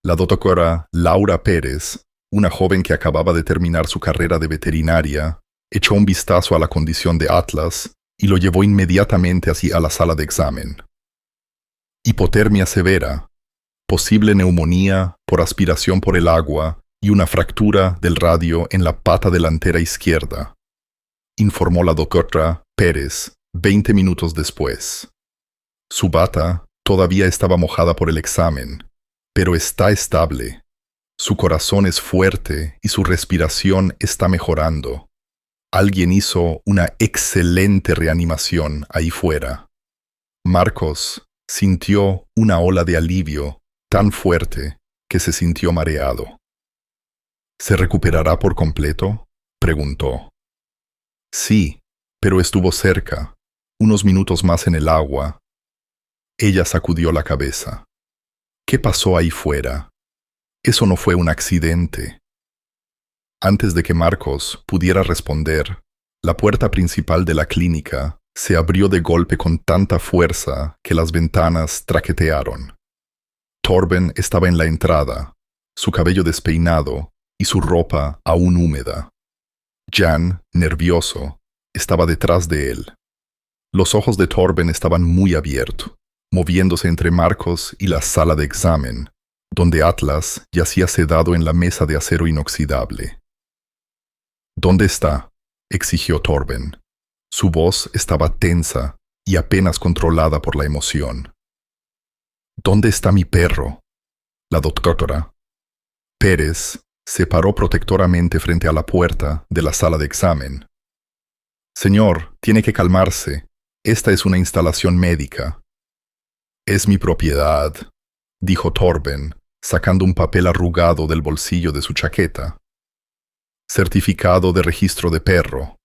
La doctora Laura Pérez, una joven que acababa de terminar su carrera de veterinaria, echó un vistazo a la condición de Atlas y lo llevó inmediatamente a la sala de examen. Hipotermia severa, posible neumonía por aspiración por el agua y una fractura del radio en la pata delantera izquierda, informó la doctora Pérez 20 minutos después. Su bata todavía estaba mojada por el examen, pero está estable. Su corazón es fuerte y su respiración está mejorando. Alguien hizo una excelente reanimación ahí fuera. Marcos sintió una ola de alivio tan fuerte que se sintió mareado. ¿Se recuperará por completo?, preguntó. Sí, pero estuvo cerca, unos minutos más en el agua. Ella sacudió la cabeza. ¿Qué pasó ahí fuera? Eso no fue un accidente. Antes de que Marcos pudiera responder, la puerta principal de la clínica se abrió de golpe con tanta fuerza que las ventanas traquetearon. Torben estaba en la entrada, su cabello despeinado y su ropa aún húmeda. Jan, nervioso, estaba detrás de él. Los ojos de Torben estaban muy abiertos, moviéndose entre Marcos y la sala de examen, donde Atlas yacía sedado en la mesa de acero inoxidable. «¿Dónde está?», exigió Torben. Su voz estaba tensa y apenas controlada por la emoción. «¿Dónde está mi perro?». La doctora Pérez se paró protectoramente frente a la puerta de la sala de examen. «Señor, tiene que calmarse. Esta es una instalación médica. Es mi propiedad, dijo Torben, sacando un papel arrugado del bolsillo de su chaqueta. Certificado de registro de perro.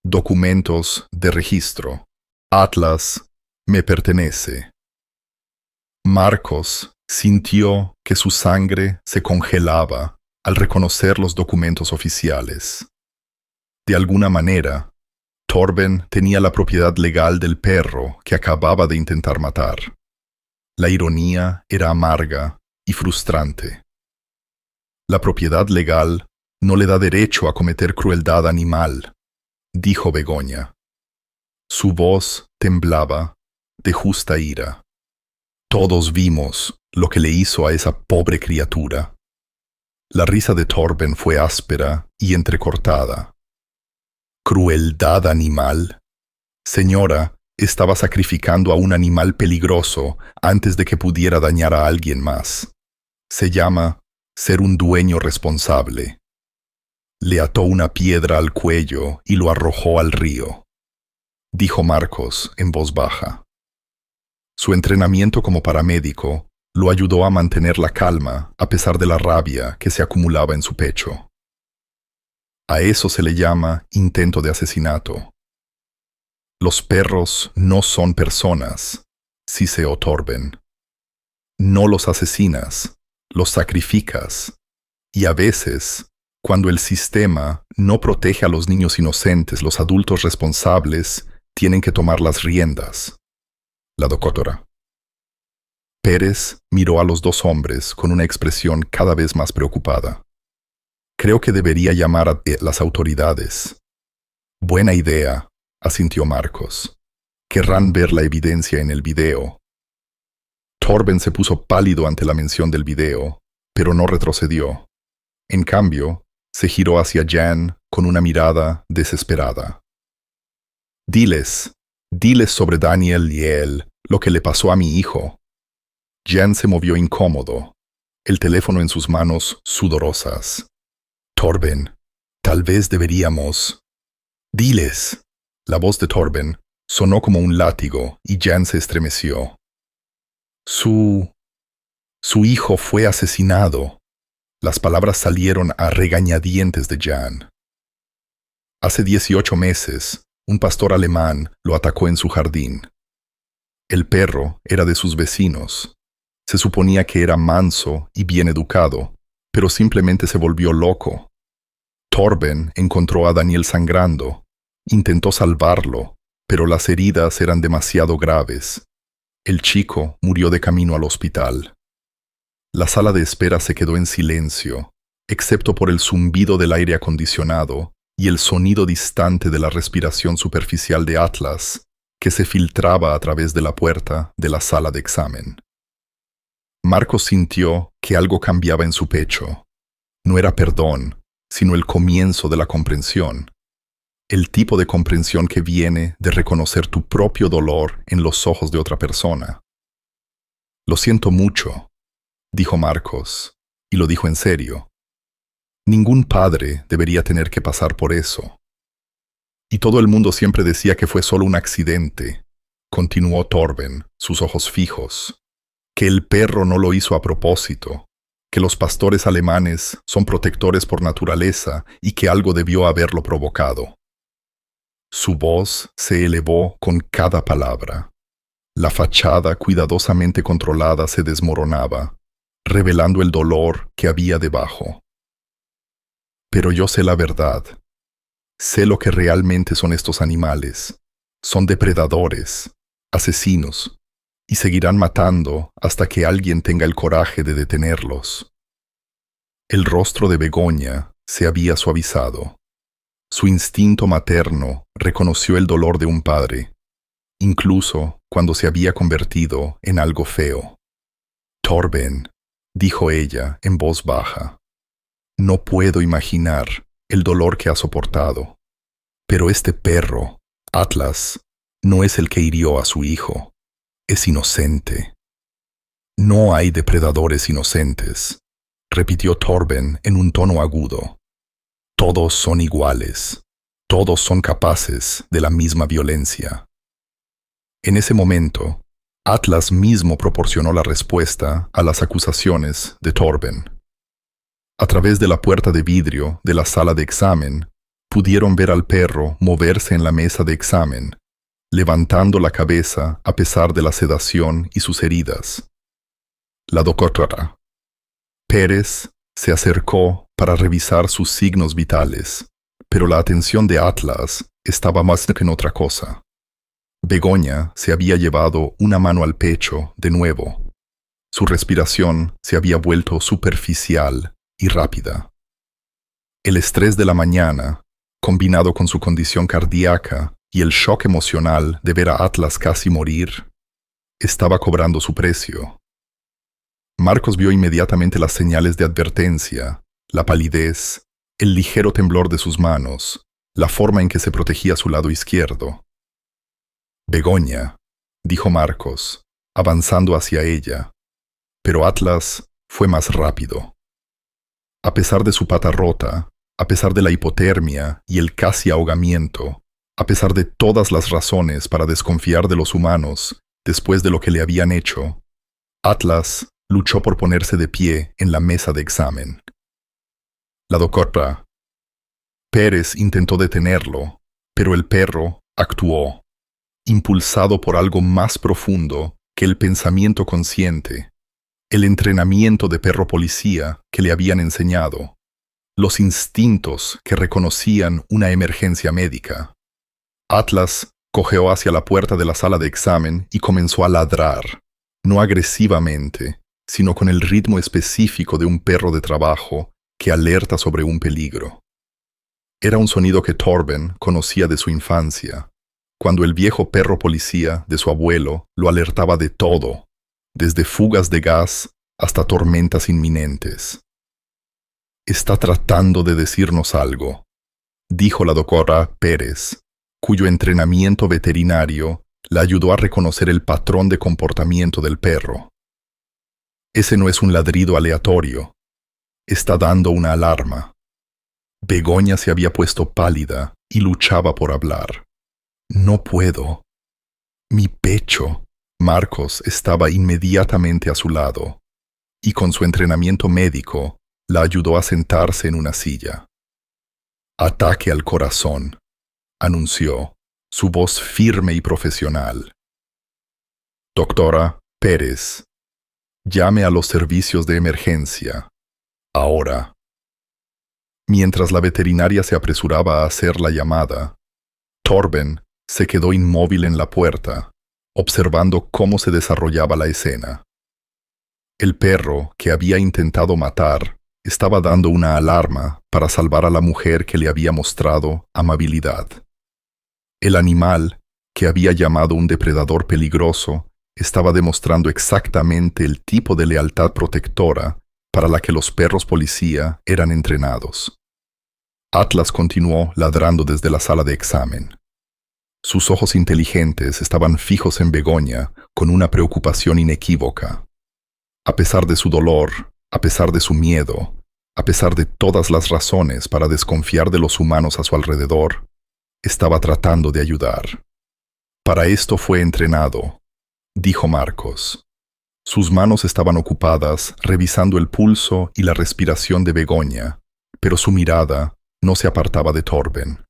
Documentos de registro. Atlas me pertenece. Marcos sintió que su sangre se congelaba al reconocer los documentos oficiales. De alguna manera, Torben tenía la propiedad legal del perro que acababa de intentar matar. La ironía era amarga y frustrante. La propiedad legal no le da derecho a cometer crueldad animal, dijo Begoña. Su voz temblaba de justa ira. Todos vimos lo que le hizo a esa pobre criatura. La risa de Torben fue áspera y entrecortada. ¿Crueldad animal? Señora, estaba sacrificando a un animal peligroso antes de que pudiera dañar a alguien más. Se llama ser un dueño responsable. Le ató una piedra al cuello y lo arrojó al río, dijo Marcos en voz baja. Su entrenamiento como paramédico lo ayudó a mantener la calma a pesar de la rabia que se acumulaba en su pecho. A eso se le llama intento de asesinato. Los perros no son personas, siseó Torben. No los asesinas, los sacrificas. Y a veces, cuando el sistema no protege a los niños inocentes, los adultos responsables tienen que tomar las riendas. La doctora. Pérez miró a los dos hombres con una expresión cada vez más preocupada. Creo que debería llamar a las autoridades. Buena idea, asintió Marcos. Querrán ver la evidencia en el video. Torben se puso pálido ante la mención del video, pero no retrocedió. En cambio, se giró hacia Jan con una mirada desesperada. Diles sobre Daniel y él lo que le pasó a mi hijo. Jan se movió incómodo, el teléfono en sus manos sudorosas. Torben, tal vez deberíamos... Diles. La voz de Torben sonó como un látigo y Jan se estremeció. Su hijo fue asesinado. Las palabras salieron a regañadientes de Jan. Hace 18 meses, un pastor alemán lo atacó en su jardín. El perro era de sus vecinos. Se suponía que era manso y bien educado, pero simplemente se volvió loco. Torben encontró a Daniel sangrando. Intentó salvarlo, pero las heridas eran demasiado graves. El chico murió de camino al hospital. La sala de espera se quedó en silencio, excepto por el zumbido del aire acondicionado y el sonido distante de la respiración superficial de Atlas, que se filtraba a través de la puerta de la sala de examen. Marcos sintió que algo cambiaba en su pecho. No era perdón, sino el comienzo de la comprensión. El tipo de comprensión que viene de reconocer tu propio dolor en los ojos de otra persona. Lo siento mucho, dijo Marcos, y lo dijo en serio. Ningún padre debería tener que pasar por eso. Y todo el mundo siempre decía que fue solo un accidente, continuó Torben, sus ojos fijos, que el perro no lo hizo a propósito, que los pastores alemanes son protectores por naturaleza y que algo debió haberlo provocado. Su voz se elevó con cada palabra. La fachada cuidadosamente controlada se desmoronaba, revelando el dolor que había debajo. Pero yo sé la verdad. Sé lo que realmente son estos animales. Son depredadores, asesinos, y seguirán matando hasta que alguien tenga el coraje de detenerlos. El rostro de Begoña se había suavizado. Su instinto materno reconoció el dolor de un padre, incluso cuando se había convertido en algo feo. Torben, dijo ella en voz baja, no puedo imaginar el dolor que ha soportado. Pero este perro, Atlas, no es el que hirió a su hijo. Es inocente. No hay depredadores inocentes, repitió Torben en un tono agudo. Todos son iguales. Todos son capaces de la misma violencia. En ese momento, Atlas mismo proporcionó la respuesta a las acusaciones de Torben. A través de la puerta de vidrio de la sala de examen, pudieron ver al perro moverse en la mesa de examen, levantando la cabeza a pesar de la sedación y sus heridas. La doctora Pérez se acercó para revisar sus signos vitales, pero la atención de Atlas estaba más que en otra cosa. Begoña se había llevado una mano al pecho de nuevo. Su respiración se había vuelto superficial y rápida. El estrés de la mañana, combinado con su condición cardíaca y el shock emocional de ver a Atlas casi morir, estaba cobrando su precio. Marcos vio inmediatamente las señales de advertencia, la palidez, el ligero temblor de sus manos, la forma en que se protegía su lado izquierdo. «Begoña», dijo Marcos, avanzando hacia ella, pero Atlas fue más rápido. A pesar de su pata rota, a pesar de la hipotermia y el casi ahogamiento, a pesar de todas las razones para desconfiar de los humanos después de lo que le habían hecho, Atlas luchó por ponerse de pie en la mesa de examen. La doctora Pérez intentó detenerlo, pero el perro actuó, impulsado por algo más profundo que el pensamiento consciente, el entrenamiento de perro policía que le habían enseñado, los instintos que reconocían una emergencia médica. Atlas cojeó hacia la puerta de la sala de examen y comenzó a ladrar, no agresivamente, sino con el ritmo específico de un perro de trabajo que alerta sobre un peligro. Era un sonido que Torben conocía de su infancia, cuando el viejo perro policía de su abuelo lo alertaba de todo, desde fugas de gas hasta tormentas inminentes. «Está tratando de decirnos algo», dijo la doctora Pérez, cuyo entrenamiento veterinario la ayudó a reconocer el patrón de comportamiento del perro. «Ese no es un ladrido aleatorio. Está dando una alarma». Begoña se había puesto pálida y luchaba por hablar. «No puedo». «Mi pecho». Marcos estaba inmediatamente a su lado, y con su entrenamiento médico la ayudó a sentarse en una silla. «Ataque al corazón», anunció, su voz firme y profesional. «Doctora Pérez, llame a los servicios de emergencia. Ahora». Mientras la veterinaria se apresuraba a hacer la llamada, Torben se quedó inmóvil en la puerta, observando cómo se desarrollaba la escena. El perro que había intentado matar estaba dando una alarma para salvar a la mujer que le había mostrado amabilidad. El animal, que había llamado un depredador peligroso, estaba demostrando exactamente el tipo de lealtad protectora para la que los perros policía eran entrenados. Atlas continuó ladrando desde la sala de examen. Sus ojos inteligentes estaban fijos en Begoña con una preocupación inequívoca. A pesar de su dolor, a pesar de su miedo, a pesar de todas las razones para desconfiar de los humanos a su alrededor, estaba tratando de ayudar. «Para esto fue entrenado», dijo Marcos. Sus manos estaban ocupadas revisando el pulso y la respiración de Begoña, pero su mirada no se apartaba de Torben.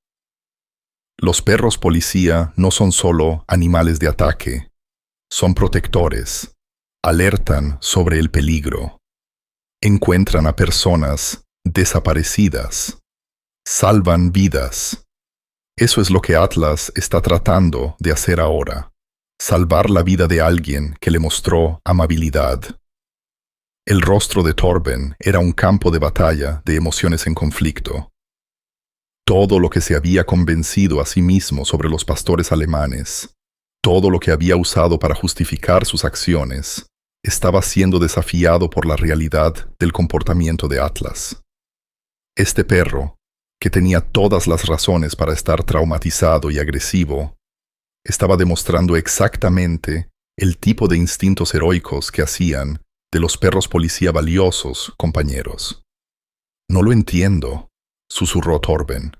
Los perros policía no son solo animales de ataque, son protectores, alertan sobre el peligro, encuentran a personas desaparecidas, salvan vidas. Eso es lo que Atlas está tratando de hacer ahora. Salvar la vida de alguien que le mostró amabilidad. El rostro de Torben era un campo de batalla de emociones en conflicto. Todo lo que se había convencido a sí mismo sobre los pastores alemanes, todo lo que había usado para justificar sus acciones, estaba siendo desafiado por la realidad del comportamiento de Atlas. Este perro, que tenía todas las razones para estar traumatizado y agresivo, estaba demostrando exactamente el tipo de instintos heroicos que hacían de los perros policía valiosos compañeros. «No lo entiendo», susurró Torben.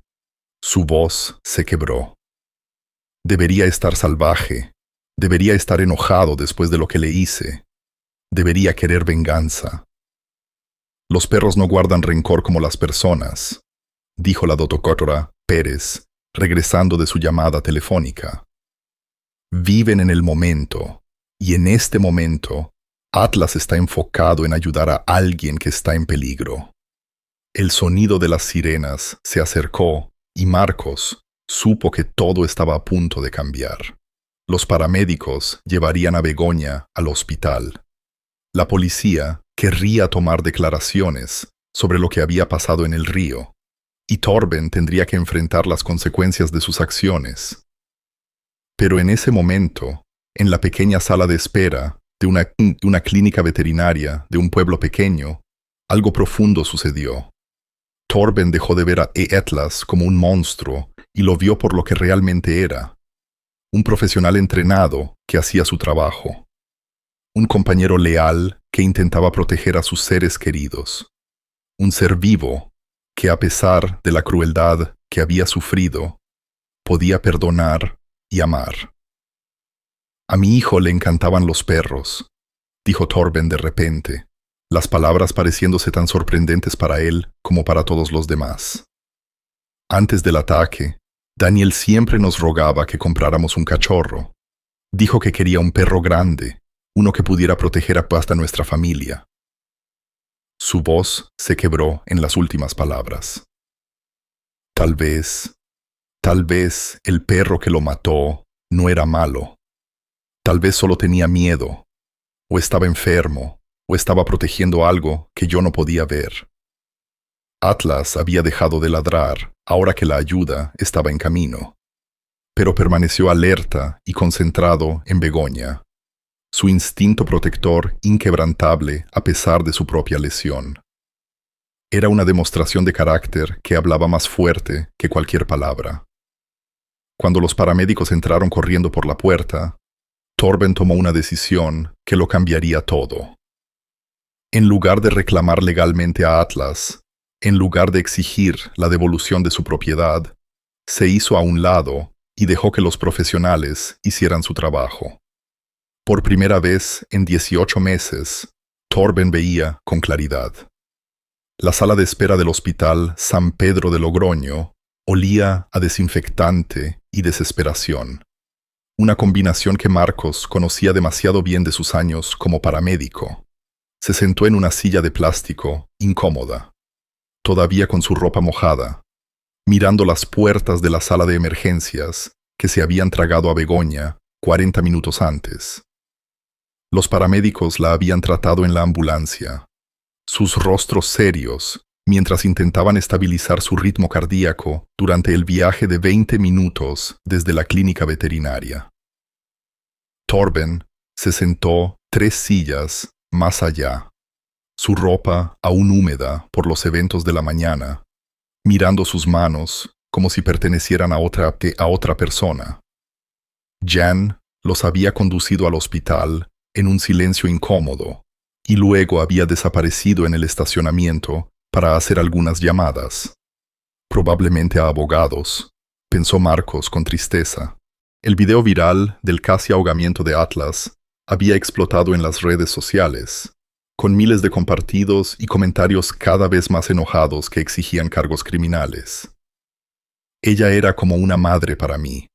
Su voz se quebró. «Debería estar salvaje, Debería estar enojado después de lo que le hice. Debería querer venganza. Los perros no guardan rencor como las personas, dijo la doctora Pérez, regresando de su llamada telefónica. Viven en el momento, y en este momento, Atlas está enfocado en ayudar a alguien que está en peligro. El sonido de las sirenas se acercó y Marcos supo que todo estaba a punto de cambiar. Los paramédicos llevarían a Begoña al hospital. La policía querría tomar declaraciones sobre lo que había pasado en el río, y Torben tendría que enfrentar las consecuencias de sus acciones. Pero en ese momento, en la pequeña sala de espera de una clínica veterinaria de un pueblo pequeño, algo profundo sucedió. Torben dejó de ver a Atlas como un monstruo y lo vio por lo que realmente era. Un profesional entrenado que hacía su trabajo. Un compañero leal que intentaba proteger a sus seres queridos. Un ser vivo que, a pesar de la crueldad que había sufrido, podía perdonar y amar. A mi hijo le encantaban los perros, dijo Torben de repente, las palabras pareciéndose tan sorprendentes para él como para todos los demás. Antes del ataque, Daniel siempre nos rogaba que compráramos un cachorro. Dijo que quería un perro grande, uno que pudiera proteger hasta nuestra familia. Su voz se quebró en las últimas palabras. Tal vez el perro que lo mató no era malo. Tal vez solo tenía miedo, o estaba enfermo, o estaba protegiendo algo que yo no podía ver. Atlas había dejado de ladrar ahora que la ayuda estaba en camino, pero permaneció alerta y concentrado en Begoña, su instinto protector inquebrantable a pesar de su propia lesión. Era una demostración de carácter que hablaba más fuerte que cualquier palabra. Cuando los paramédicos entraron corriendo por la puerta, Torben tomó una decisión que lo cambiaría todo. En lugar de reclamar legalmente a Atlas, en lugar de exigir la devolución de su propiedad, se hizo a un lado y dejó que los profesionales hicieran su trabajo. Por primera vez en 18 meses, Torben veía con claridad. La sala de espera del hospital San Pedro de Logroño olía a desinfectante y desesperación. Una combinación que Marcos conocía demasiado bien de sus años como paramédico. Se sentó en una silla de plástico, incómoda, todavía con su ropa mojada, mirando las puertas de la sala de emergencias que se habían tragado a Begoña 40 minutos antes. Los paramédicos la habían tratado en la ambulancia, sus rostros serios, mientras intentaban estabilizar su ritmo cardíaco durante el viaje de 20 minutos desde la clínica veterinaria. Torben se sentó 3 sillas más allá, su ropa aún húmeda por los eventos de la mañana, mirando sus manos como si pertenecieran a otra persona. Jan los había conducido al hospital en un silencio incómodo y luego había desaparecido en el estacionamiento para hacer algunas llamadas. Probablemente a abogados, pensó Marcos con tristeza. El video viral del casi ahogamiento de Atlas había explotado en las redes sociales, con miles de compartidos y comentarios cada vez más enojados que exigían cargos criminales. Ella era como una madre para mí,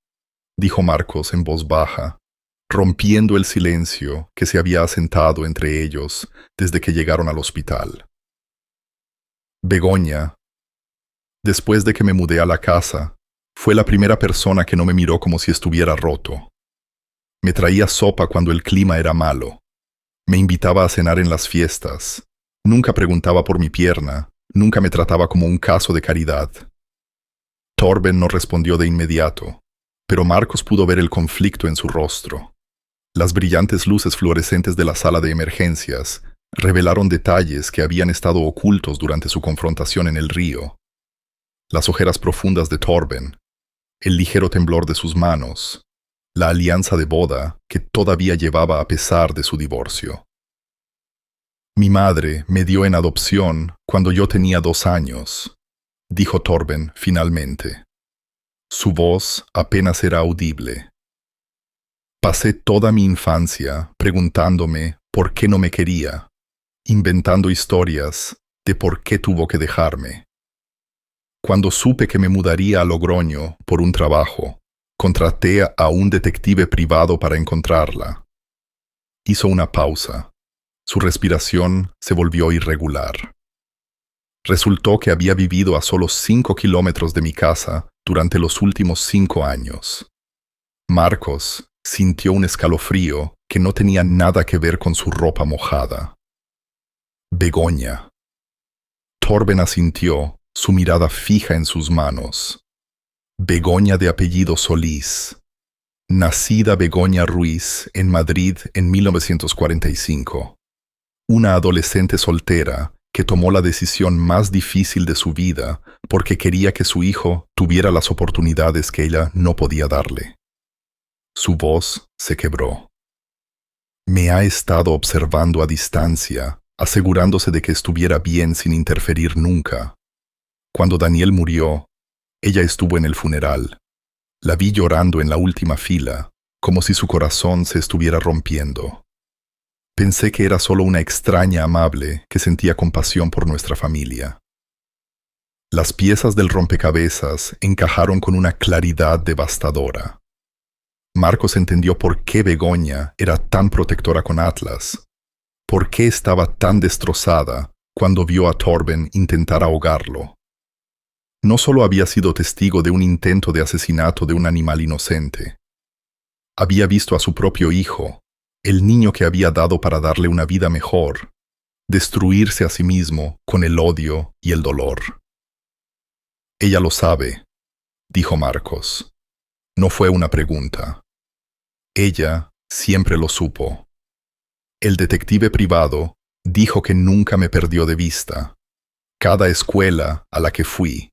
dijo Marcos en voz baja, rompiendo el silencio que se había asentado entre ellos desde que llegaron al hospital. Begoña, después de que me mudé a la casa, fue la primera persona que no me miró como si estuviera roto. Me traía sopa cuando el clima era malo. Me invitaba a cenar en las fiestas. Nunca preguntaba por mi pierna. Nunca me trataba como un caso de caridad. Torben no respondió de inmediato, pero Marcos pudo ver el conflicto en su rostro. Las brillantes luces fluorescentes de la sala de emergencias revelaron detalles que habían estado ocultos durante su confrontación en el río. Las ojeras profundas de Torben, el ligero temblor de sus manos, la alianza de boda que todavía llevaba a pesar de su divorcio. Mi madre me dio en adopción cuando yo tenía 2 años, dijo Torben finalmente. Su voz apenas era audible. Pasé toda mi infancia preguntándome por qué no me quería, inventando historias de por qué tuvo que dejarme. Cuando supe que me mudaría a Logroño por un trabajo, contraté a un detective privado para encontrarla. Hizo una pausa. Su respiración se volvió irregular. Resultó que había vivido a solo 5 kilómetros de mi casa durante los últimos 5 años. Marcos sintió un escalofrío que no tenía nada que ver con su ropa mojada. Begoña. Torben asintió, su mirada fija en sus manos. Begoña de apellido Solís. Nacida Begoña Ruiz en Madrid en 1945. Una adolescente soltera que tomó la decisión más difícil de su vida porque quería que su hijo tuviera las oportunidades que ella no podía darle. Su voz se quebró. Me ha estado observando a distancia, asegurándose de que estuviera bien sin interferir nunca. Cuando Daniel murió, ella estuvo en el funeral. La vi llorando en la última fila, como si su corazón se estuviera rompiendo. Pensé que era solo una extraña amable que sentía compasión por nuestra familia. Las piezas del rompecabezas encajaron con una claridad devastadora. Marcos entendió por qué Begoña era tan protectora con Atlas, por qué estaba tan destrozada cuando vio a Torben intentar ahogarlo. No solo había sido testigo de un intento de asesinato de un animal inocente, había visto a su propio hijo, el niño que había dado para darle una vida mejor, destruirse a sí mismo con el odio y el dolor. Ella lo sabe, dijo Marcos. No fue una pregunta. Ella siempre lo supo. El detective privado dijo que nunca me perdió de vista. Cada escuela a la que fui,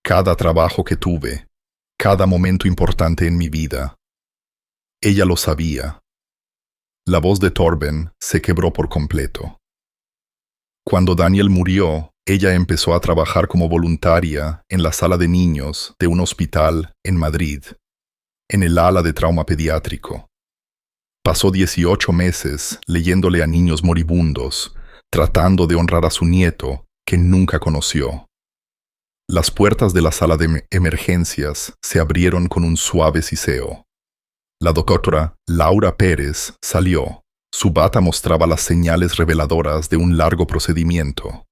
cada trabajo que tuve, cada momento importante en mi vida. Ella lo sabía. La voz de Torben se quebró por completo. Cuando Daniel murió, ella empezó a trabajar como voluntaria en la sala de niños de un hospital en Madrid, en el ala de trauma pediátrico. Pasó 18 meses leyéndole a niños moribundos, tratando de honrar a su nieto, que nunca conoció. Las puertas de la sala de emergencias se abrieron con un suave siseo. La doctora Laura Pérez salió. Su bata mostraba las señales reveladoras de un largo procedimiento.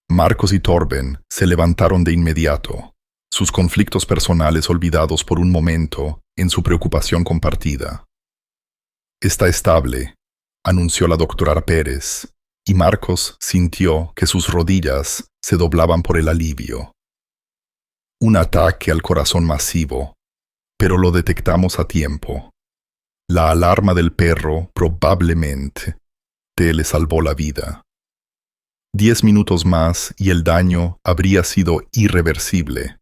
Marcos y Torben se levantaron de inmediato, sus conflictos personales olvidados por un momento en su preocupación compartida. Está estable, anunció la doctora Pérez, y Marcos sintió que sus rodillas se doblaban por el alivio. Un ataque al corazón masivo, pero lo detectamos a tiempo. La alarma del perro probablemente le salvó la vida. 10 minutos más y el daño habría sido irreversible.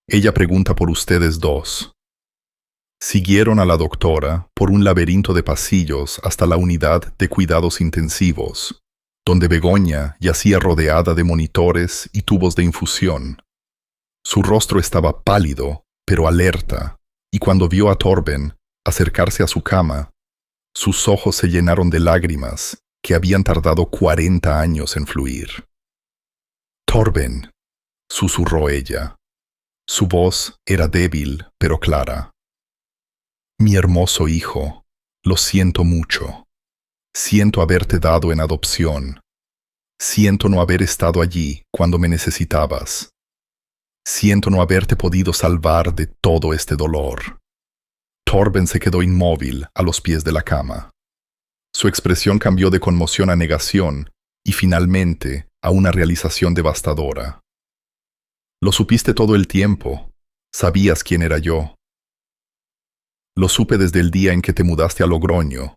Ella pregunta por ustedes dos. Siguieron a la doctora por un laberinto de pasillos hasta la unidad de cuidados intensivos, donde Begoña yacía rodeada de monitores y tubos de infusión. Su rostro estaba pálido, pero alerta, y cuando vio a Torben acercarse a su cama, sus ojos se llenaron de lágrimas que habían tardado 40 años en fluir. «Torben», susurró ella. Su voz era débil, pero clara. «Mi hermoso hijo, lo siento mucho. Siento haberte dado en adopción. Siento no haber estado allí cuando me necesitabas. Siento no haberte podido salvar de todo este dolor». Torben se quedó inmóvil a los pies de la cama. Su expresión cambió de conmoción a negación y finalmente a una realización devastadora. «Lo supiste todo el tiempo. Sabías quién era yo». «Lo supe desde el día en que te mudaste a Logroño»,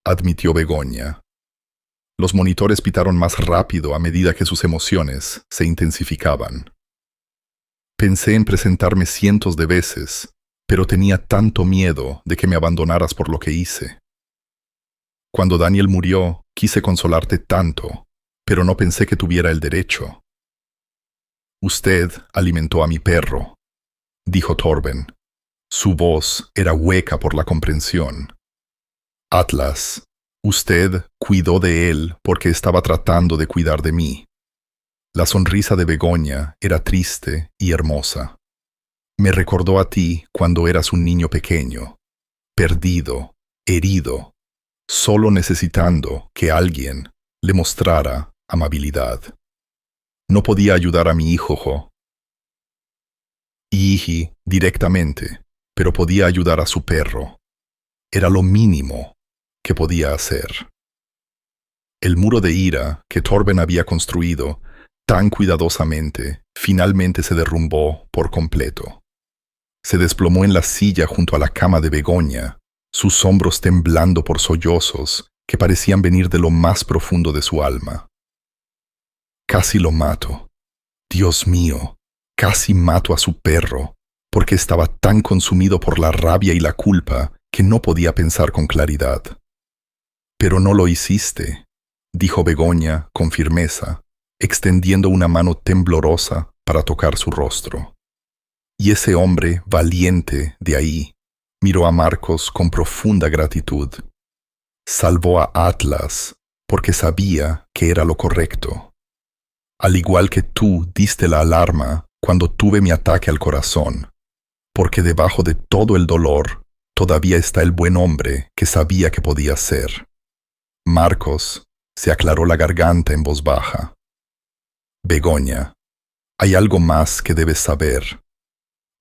admitió Begoña. Los monitores pitaron más rápido a medida que sus emociones se intensificaban. «Pensé en presentarme cientos de veces, pero tenía tanto miedo de que me abandonaras por lo que hice. Cuando Daniel murió, quise consolarte tanto, pero no pensé que tuviera el derecho». «Usted alimentó a mi perro», dijo Torben. Su voz era hueca por la comprensión. Atlas, usted cuidó de él porque estaba tratando de cuidar de mí. La sonrisa de Begoña era triste y hermosa. Me recordó a ti cuando eras un niño pequeño, perdido, herido, solo necesitando que alguien le mostrara amabilidad. No podía ayudar a mi hijo Iji directamente, pero podía ayudar a su perro. Era lo mínimo que podía hacer. El muro de ira que Torben había construido tan cuidadosamente finalmente se derrumbó por completo. Se desplomó en la silla junto a la cama de Begoña, sus hombros temblando por sollozos que parecían venir de lo más profundo de su alma. Casi lo mato. Dios mío, casi mato a su perro, porque estaba tan consumido por la rabia y la culpa que no podía pensar con claridad. Pero no lo hiciste, dijo Begoña con firmeza, extendiendo una mano temblorosa para tocar su rostro. Y ese hombre valiente de ahí miró a Marcos con profunda gratitud. Salvó a Atlas porque sabía que era lo correcto. Al igual que tú diste la alarma cuando tuve mi ataque al corazón, porque debajo de todo el dolor todavía está el buen hombre que sabía que podía ser. Marcos se aclaró la garganta en voz baja. Begoña, hay algo más que debes saber.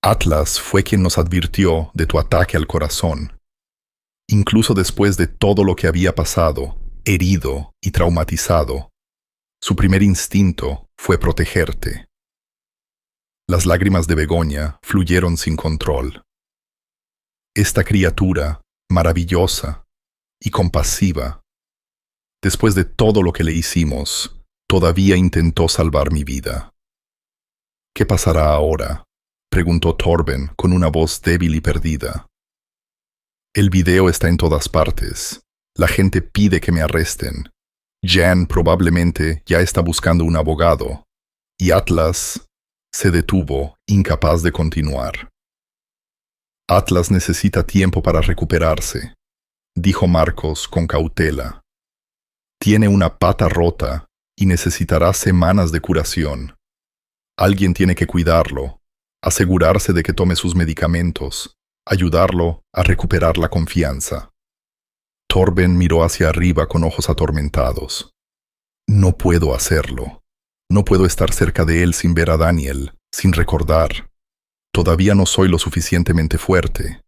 Atlas fue quien nos advirtió de tu ataque al corazón. Incluso después de todo lo que había pasado, herido y traumatizado, su primer instinto fue protegerte. Las lágrimas de Begoña fluyeron sin control. Esta criatura, maravillosa y compasiva, después de todo lo que le hicimos, todavía intentó salvar mi vida. ¿Qué pasará ahora?, preguntó Torben con una voz débil y perdida. El video está en todas partes. La gente pide que me arresten. Jan probablemente ya está buscando un abogado. Y Atlas se detuvo, incapaz de continuar. Atlas necesita tiempo para recuperarse, dijo Marcos con cautela. Tiene una pata rota y necesitará semanas de curación. Alguien tiene que cuidarlo, asegurarse de que tome sus medicamentos, ayudarlo a recuperar la confianza. Torben miró hacia arriba con ojos atormentados. No puedo hacerlo. No puedo estar cerca de él sin ver a Daniel, sin recordar. Todavía no soy lo suficientemente fuerte.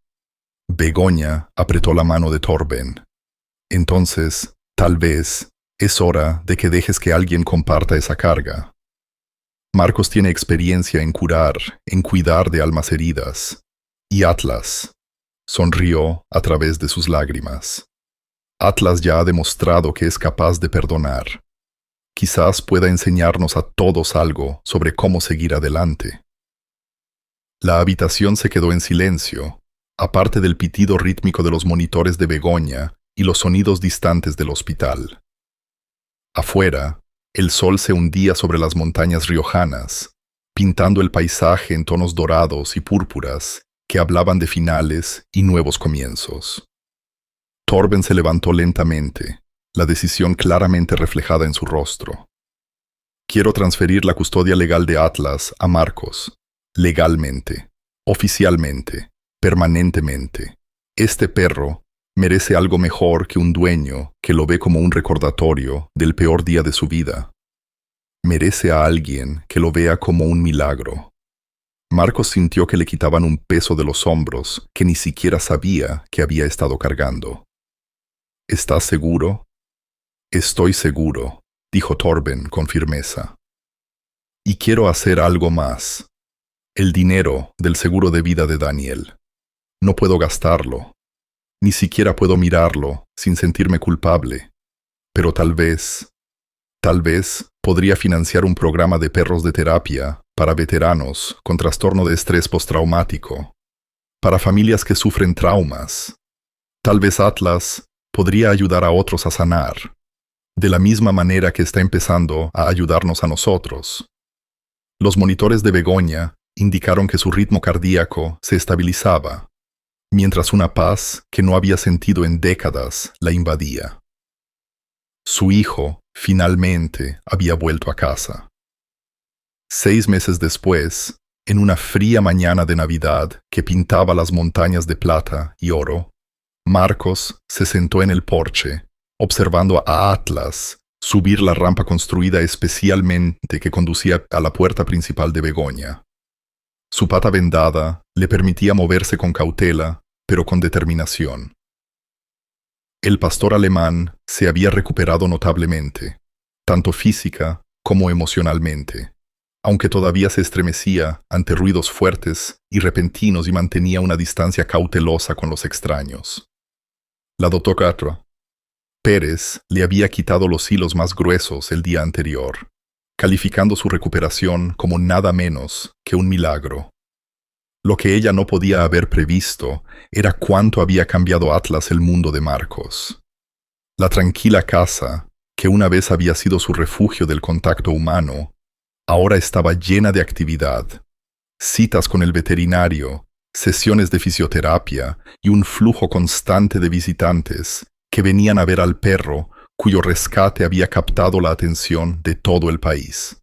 Begoña apretó la mano de Torben. Entonces, tal vez, es hora de que dejes que alguien comparta esa carga. Marcos tiene experiencia en curar, en cuidar de almas heridas. Y Atlas sonrió a través de sus lágrimas. Atlas ya ha demostrado que es capaz de perdonar. Quizás pueda enseñarnos a todos algo sobre cómo seguir adelante. La habitación se quedó en silencio, aparte del pitido rítmico de los monitores de Begoña y los sonidos distantes del hospital. Afuera, el sol se hundía sobre las montañas riojanas, pintando el paisaje en tonos dorados y púrpuras que hablaban de finales y nuevos comienzos. Torben se levantó lentamente, la decisión claramente reflejada en su rostro. Quiero transferir la custodia legal de Atlas a Marcos, legalmente, oficialmente, permanentemente. Este perro merece algo mejor que un dueño que lo ve como un recordatorio del peor día de su vida. Merece a alguien que lo vea como un milagro. Marcos sintió que le quitaban un peso de los hombros que ni siquiera sabía que había estado cargando. ¿Estás seguro? Estoy seguro, dijo Torben con firmeza. Y quiero hacer algo más. El dinero del seguro de vida de Daniel. No puedo gastarlo. Ni siquiera puedo mirarlo sin sentirme culpable. Pero tal vez podría financiar un programa de perros de terapia para veteranos con trastorno de estrés postraumático, para familias que sufren traumas. Tal vez Atlas podría ayudar a otros a sanar, de la misma manera que está empezando a ayudarnos a nosotros. Los monitores de Begoña indicaron que su ritmo cardíaco se estabilizaba, mientras una paz que no había sentido en décadas la invadía. Su hijo, finalmente, había vuelto a casa. 6 meses después, en una fría mañana de Navidad que pintaba las montañas de plata y oro, Marcos se sentó en el porche, observando a Atlas subir la rampa construida especialmente que conducía a la puerta principal de Begoña. Su pata vendada le permitía moverse con cautela, pero con determinación. El pastor alemán se había recuperado notablemente, tanto física como emocionalmente, aunque todavía se estremecía ante ruidos fuertes y repentinos y mantenía una distancia cautelosa con los extraños. La doctora Pérez le había quitado los hilos más gruesos el día anterior, calificando su recuperación como nada menos que un milagro. Lo que ella no podía haber previsto era cuánto había cambiado Atlas el mundo de Marcos. La tranquila casa, que una vez había sido su refugio del contacto humano, ahora estaba llena de actividad, citas con el veterinario, sesiones de fisioterapia y un flujo constante de visitantes que venían a ver al perro cuyo rescate había captado la atención de todo el país.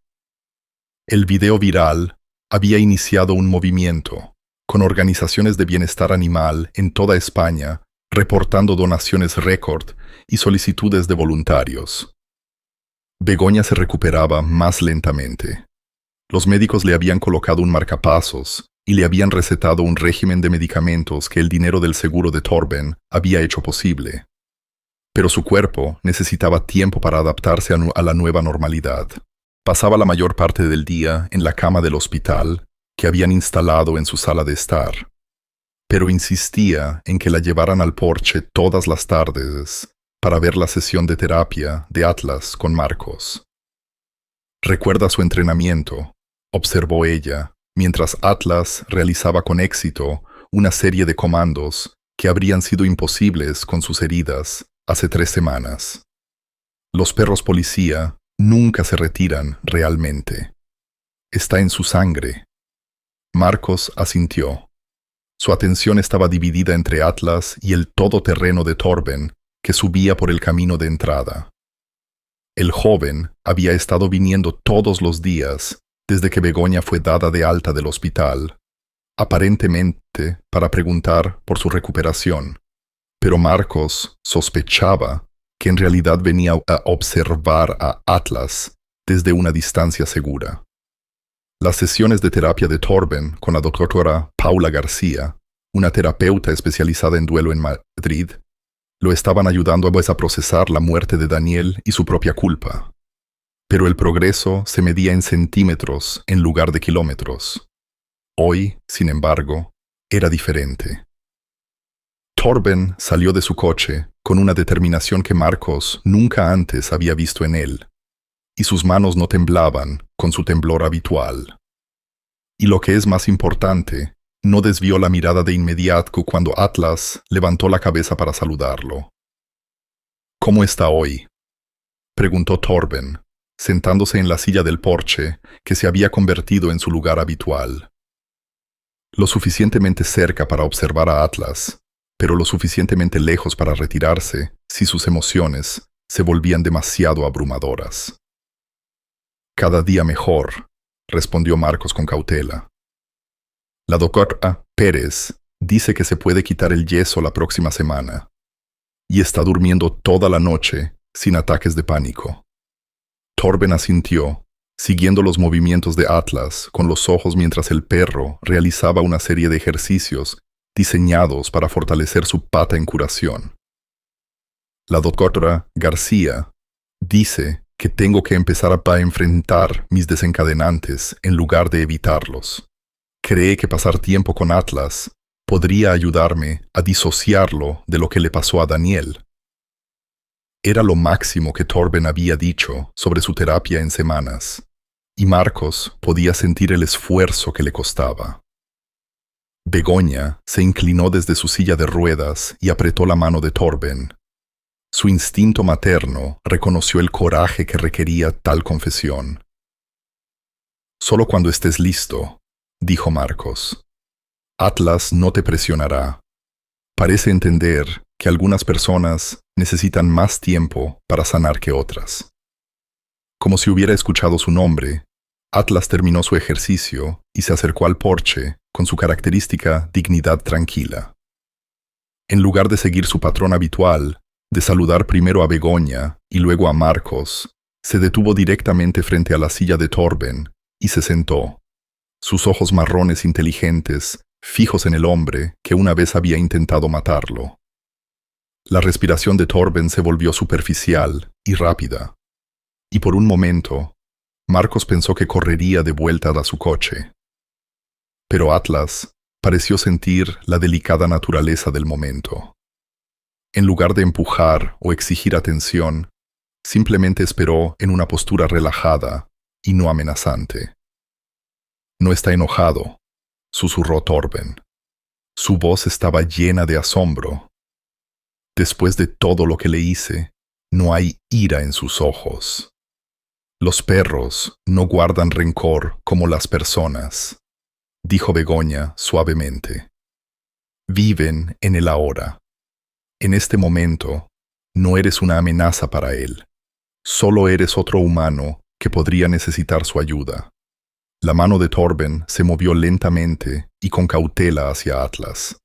El video viral había iniciado un movimiento, con organizaciones de bienestar animal en toda España reportando donaciones récord y solicitudes de voluntarios. Begoña se recuperaba más lentamente. Los médicos le habían colocado un marcapasos y le habían recetado un régimen de medicamentos que el dinero del seguro de Torben había hecho posible. Pero su cuerpo necesitaba tiempo para adaptarse a la nueva normalidad. Pasaba la mayor parte del día en la cama del hospital que habían instalado en su sala de estar, pero insistía en que la llevaran al porche todas las tardes para ver la sesión de terapia de Atlas con Marcos. «Recuerda su entrenamiento», observó ella, mientras Atlas realizaba con éxito una serie de comandos que habrían sido imposibles con sus heridas hace 3 semanas. Los perros policía nunca se retiran realmente. Está en su sangre. Marcos asintió. Su atención estaba dividida entre Atlas y el todoterreno de Torben, que subía por el camino de entrada. El joven había estado viniendo todos los días desde que Begoña fue dada de alta del hospital, aparentemente para preguntar por su recuperación, pero Marcos sospechaba que en realidad venía a observar a Atlas desde una distancia segura. Las sesiones de terapia de Torben con la doctora Paula García, una terapeuta especializada en duelo en Madrid, lo estaban ayudando a procesar la muerte de Daniel y su propia culpa. Pero el progreso se medía en centímetros en lugar de kilómetros. Hoy, sin embargo, era diferente. Torben salió de su coche con una determinación que Marcos nunca antes había visto en él, y sus manos no temblaban con su temblor habitual. Y lo que es más importante, no desvió la mirada de inmediato cuando Atlas levantó la cabeza para saludarlo. «¿Cómo está hoy?», preguntó Torben, sentándose en la silla del porche que se había convertido en su lugar habitual. Lo suficientemente cerca para observar a Atlas, pero lo suficientemente lejos para retirarse si sus emociones se volvían demasiado abrumadoras. «Cada día mejor», respondió Marcos con cautela. «La doctora Pérez dice que se puede quitar el yeso la próxima semana, y está durmiendo toda la noche sin ataques de pánico». Torben asintió, siguiendo los movimientos de Atlas con los ojos mientras el perro realizaba una serie de ejercicios diseñados para fortalecer su pata en curación. «La doctora García dice que tengo que empezar a enfrentar mis desencadenantes en lugar de evitarlos. Cree que pasar tiempo con Atlas podría ayudarme a disociarlo de lo que le pasó a Daniel». Era lo máximo que Torben había dicho sobre su terapia en semanas, y Marcos podía sentir el esfuerzo que le costaba. Begoña se inclinó desde su silla de ruedas y apretó la mano de Torben. Su instinto materno reconoció el coraje que requería tal confesión. «Solo cuando estés listo», dijo Marcos. «Atlas no te presionará. Parece entender que algunas personas necesitan más tiempo para sanar que otras. Como si hubiera escuchado su nombre, Atlas terminó su ejercicio y se acercó al porche con su característica dignidad tranquila. En lugar de seguir su patrón habitual, de saludar primero a Begoña y luego a Marcos, se detuvo directamente frente a la silla de Torben y se sentó, sus ojos marrones inteligentes fijos en el hombre que una vez había intentado matarlo. La respiración de Torben se volvió superficial y rápida, y por un momento, Marcos pensó que correría de vuelta a su coche. Pero Atlas pareció sentir la delicada naturaleza del momento. En lugar de empujar o exigir atención, simplemente esperó en una postura relajada y no amenazante. «No está enojado», susurró Torben. Su voz estaba llena de asombro. «Después de todo lo que le hice, no hay ira en sus ojos. Los perros no guardan rencor como las personas», dijo Begoña suavemente. «Viven en el ahora. En este momento, no eres una amenaza para él. Solo eres otro humano que podría necesitar su ayuda». La mano de Torben se movió lentamente y con cautela hacia Atlas.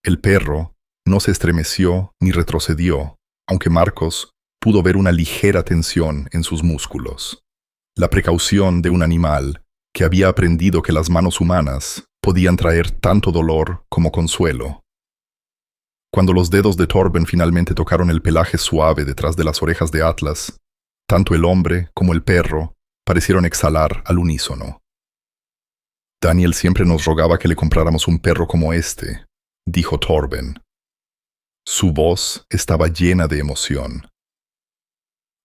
El perro no se estremeció ni retrocedió, aunque Marcos pudo ver una ligera tensión en sus músculos. La precaución de un animal que había aprendido que las manos humanas podían traer tanto dolor como consuelo. Cuando los dedos de Torben finalmente tocaron el pelaje suave detrás de las orejas de Atlas, tanto el hombre como el perro parecieron exhalar al unísono. «Daniel siempre nos rogaba que le compráramos un perro como este», dijo Torben. Su voz estaba llena de emoción.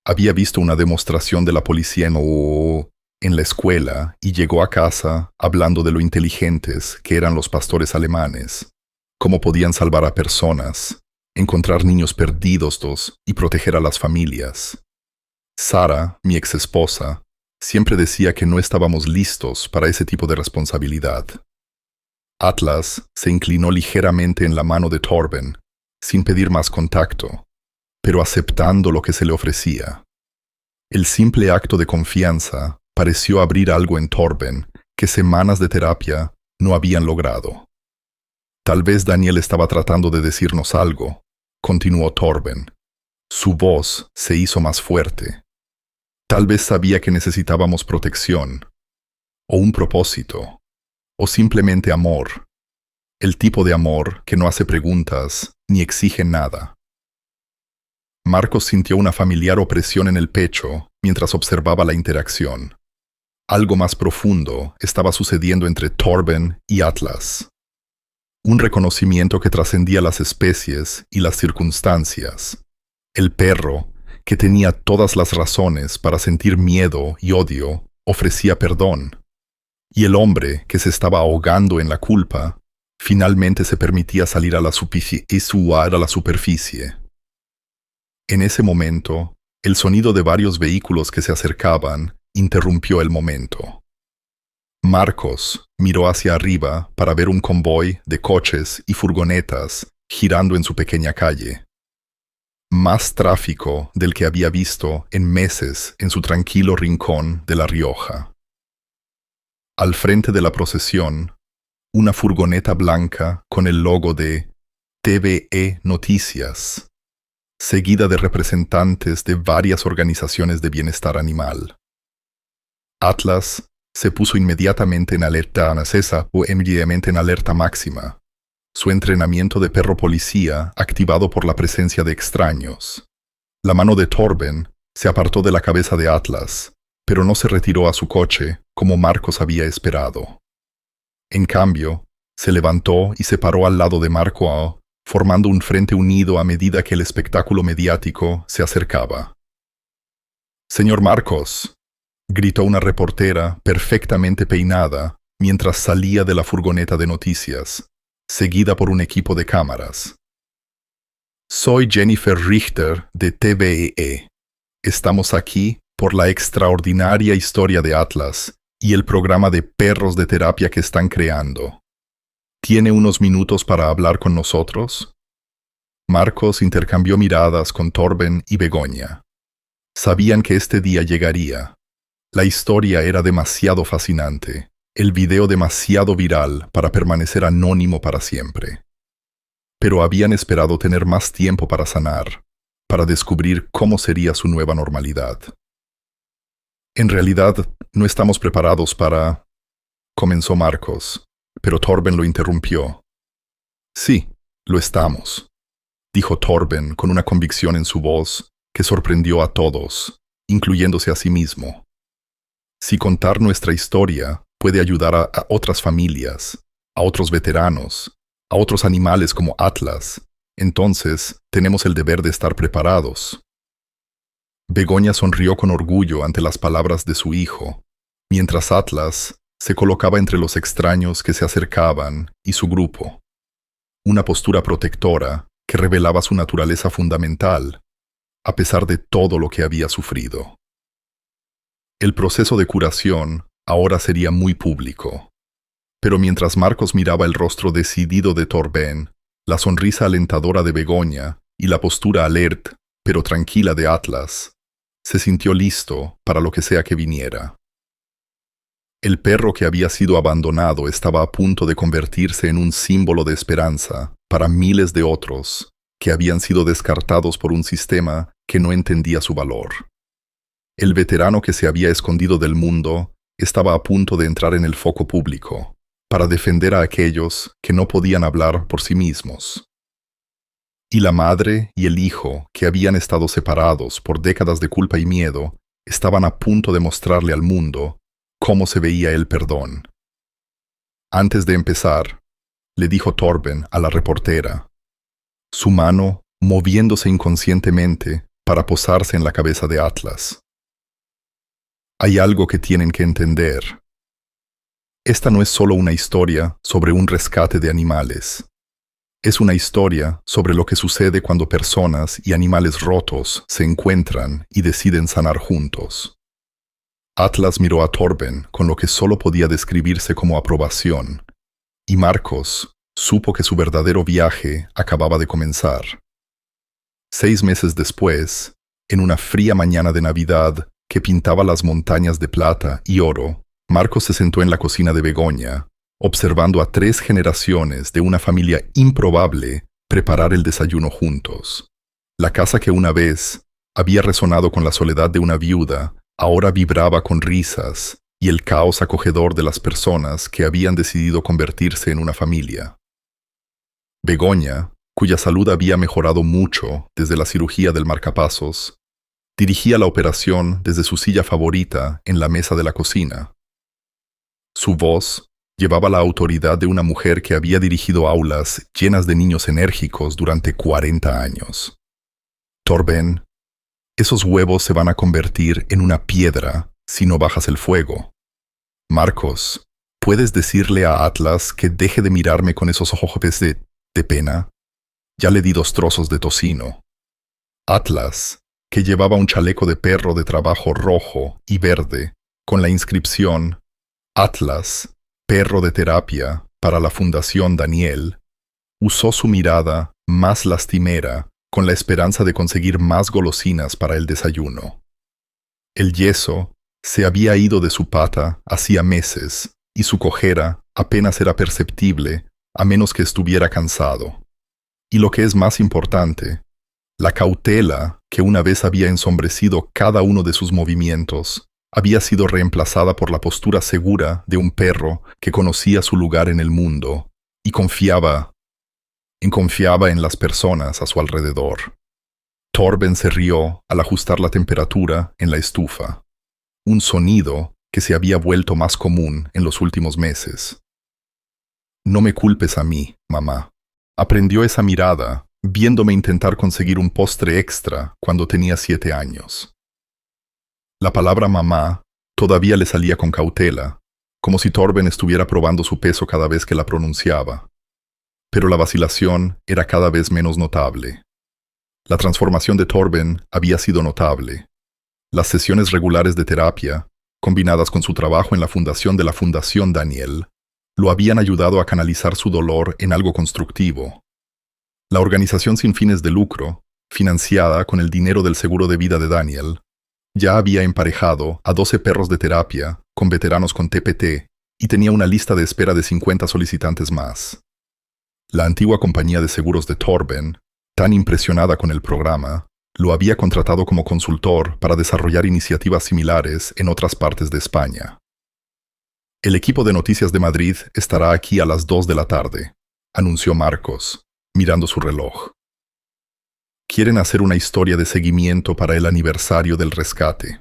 Había visto una demostración de la policía en la escuela y llegó a casa hablando de lo inteligentes que eran los pastores alemanes, cómo podían salvar a personas, encontrar niños perdidos y proteger a las familias. Sara, mi exesposa, siempre decía que no estábamos listos para ese tipo de responsabilidad. Atlas se inclinó ligeramente en la mano de Torben, sin pedir más contacto, pero aceptando lo que se le ofrecía. El simple acto de confianza pareció abrir algo en Torben que semanas de terapia no habían logrado. «Tal vez Daniel estaba tratando de decirnos algo», continuó Torben. Su voz se hizo más fuerte. «Tal vez sabía que necesitábamos protección, o un propósito, o simplemente amor. El tipo de amor que no hace preguntas ni exige nada». Marcos sintió una familiar opresión en el pecho mientras observaba la interacción. Algo más profundo estaba sucediendo entre Torben y Atlas. Un reconocimiento que trascendía las especies y las circunstancias. El perro, que tenía todas las razones para sentir miedo y odio, ofrecía perdón. Y el hombre, que se estaba ahogando en la culpa, finalmente se permitía salir a la superficie. En ese momento, el sonido de varios vehículos que se acercaban interrumpió el momento. Marcos miró hacia arriba para ver un convoy de coches y furgonetas girando en su pequeña calle. Más tráfico del que había visto en meses en su tranquilo rincón de La Rioja. Al frente de la procesión, una furgoneta blanca con el logo de TVE Noticias, seguida de representantes de varias organizaciones de bienestar animal. Atlas se puso inmediatamente en alerta en alerta máxima. Su entrenamiento de perro policía activado por la presencia de extraños. La mano de Torben se apartó de la cabeza de Atlas, pero no se retiró a su coche como Marcos había esperado. En cambio, se levantó y se paró al lado de Marco, formando un frente unido a medida que el espectáculo mediático se acercaba. «Señor Marcos», gritó una reportera perfectamente peinada mientras salía de la furgoneta de noticias, seguida por un equipo de cámaras. «Soy Jennifer Richter de TVE. Estamos aquí por la extraordinaria historia de Atlas y el programa de perros de terapia que están creando. ¿Tiene unos minutos para hablar con nosotros?» Marcos intercambió miradas con Torben y Begoña. Sabían que este día llegaría. La historia era demasiado fascinante, el video demasiado viral para permanecer anónimo para siempre. Pero habían esperado tener más tiempo para sanar, para descubrir cómo sería su nueva normalidad. En realidad, no estamos preparados para... comenzó Marcos, pero Torben lo interrumpió. Sí, lo estamos, dijo Torben con una convicción en su voz que sorprendió a todos, incluyéndose a sí mismo. Si contar nuestra historia puede ayudar a otras familias, a otros veteranos, a otros animales como Atlas, entonces tenemos el deber de estar preparados. Begoña sonrió con orgullo ante las palabras de su hijo, mientras Atlas se colocaba entre los extraños que se acercaban y su grupo. Una postura protectora que revelaba su naturaleza fundamental, a pesar de todo lo que había sufrido. El proceso de curación ahora sería muy público. Pero mientras Marcos miraba el rostro decidido de Torben, la sonrisa alentadora de Begoña y la postura alerta, pero tranquila de Atlas, se sintió listo para lo que sea que viniera. El perro que había sido abandonado estaba a punto de convertirse en un símbolo de esperanza para miles de otros que habían sido descartados por un sistema que no entendía su valor. El veterano que se había escondido del mundo estaba a punto de entrar en el foco público para defender a aquellos que no podían hablar por sí mismos. Y la madre y el hijo, que habían estado separados por décadas de culpa y miedo, estaban a punto de mostrarle al mundo cómo se veía el perdón. Antes de empezar, le dijo Torben a la reportera, su mano moviéndose inconscientemente para posarse en la cabeza de Atlas. Hay algo que tienen que entender. Esta no es solo una historia sobre un rescate de animales. Es una historia sobre lo que sucede cuando personas y animales rotos se encuentran y deciden sanar juntos. Atlas miró a Torben con lo que solo podía describirse como aprobación, y Marcos supo que su verdadero viaje acababa de comenzar. 6 meses después, en una fría mañana de Navidad que pintaba las montañas de plata y oro, Marcos se sentó en la cocina de Begoña, observando a 3 generaciones de una familia improbable preparar el desayuno juntos. La casa que una vez había resonado con la soledad de una viuda, ahora vibraba con risas y el caos acogedor de las personas que habían decidido convertirse en una familia. Begoña, cuya salud había mejorado mucho desde la cirugía del marcapasos, dirigía la operación desde su silla favorita en la mesa de la cocina. Su voz llevaba la autoridad de una mujer que había dirigido aulas llenas de niños enérgicos durante 40 años. Torben, esos huevos se van a convertir en una piedra si no bajas el fuego. Marcos, ¿puedes decirle a Atlas que deje de mirarme con esos ojos de pena? Ya le di 2 trozos de tocino. Atlas, que llevaba un chaleco de perro de trabajo rojo y verde, con la inscripción Atlas, perro de terapia para la Fundación Daniel, usó su mirada más lastimera con la esperanza de conseguir más golosinas para el desayuno. El yeso se había ido de su pata hacía meses y su cojera apenas era perceptible a menos que estuviera cansado. Y lo que es más importante, la cautela que una vez había ensombrecido cada uno de sus movimientos había sido reemplazada por la postura segura de un perro que conocía su lugar en el mundo y confiaba en las personas a su alrededor. Torben se rió al ajustar la temperatura en la estufa, un sonido que se había vuelto más común en los últimos meses. No me culpes a mí, mamá. Aprendió esa mirada viéndome intentar conseguir un postre extra cuando tenía 7 años. La palabra mamá todavía le salía con cautela, como si Torben estuviera probando su peso cada vez que la pronunciaba. Pero la vacilación era cada vez menos notable. La transformación de Torben había sido notable. Las sesiones regulares de terapia, combinadas con su trabajo en la fundación de la Fundación Daniel, lo habían ayudado a canalizar su dolor en algo constructivo. La organización sin fines de lucro, financiada con el dinero del seguro de vida de Daniel, ya había emparejado a 12 perros de terapia con veteranos con TPT y tenía una lista de espera de 50 solicitantes más. La antigua compañía de seguros de Torben, tan impresionada con el programa, lo había contratado como consultor para desarrollar iniciativas similares en otras partes de España. El equipo de Noticias de Madrid estará aquí a las 2 de la tarde, anunció Marcos, mirando su reloj. Quieren hacer una historia de seguimiento para el aniversario del rescate.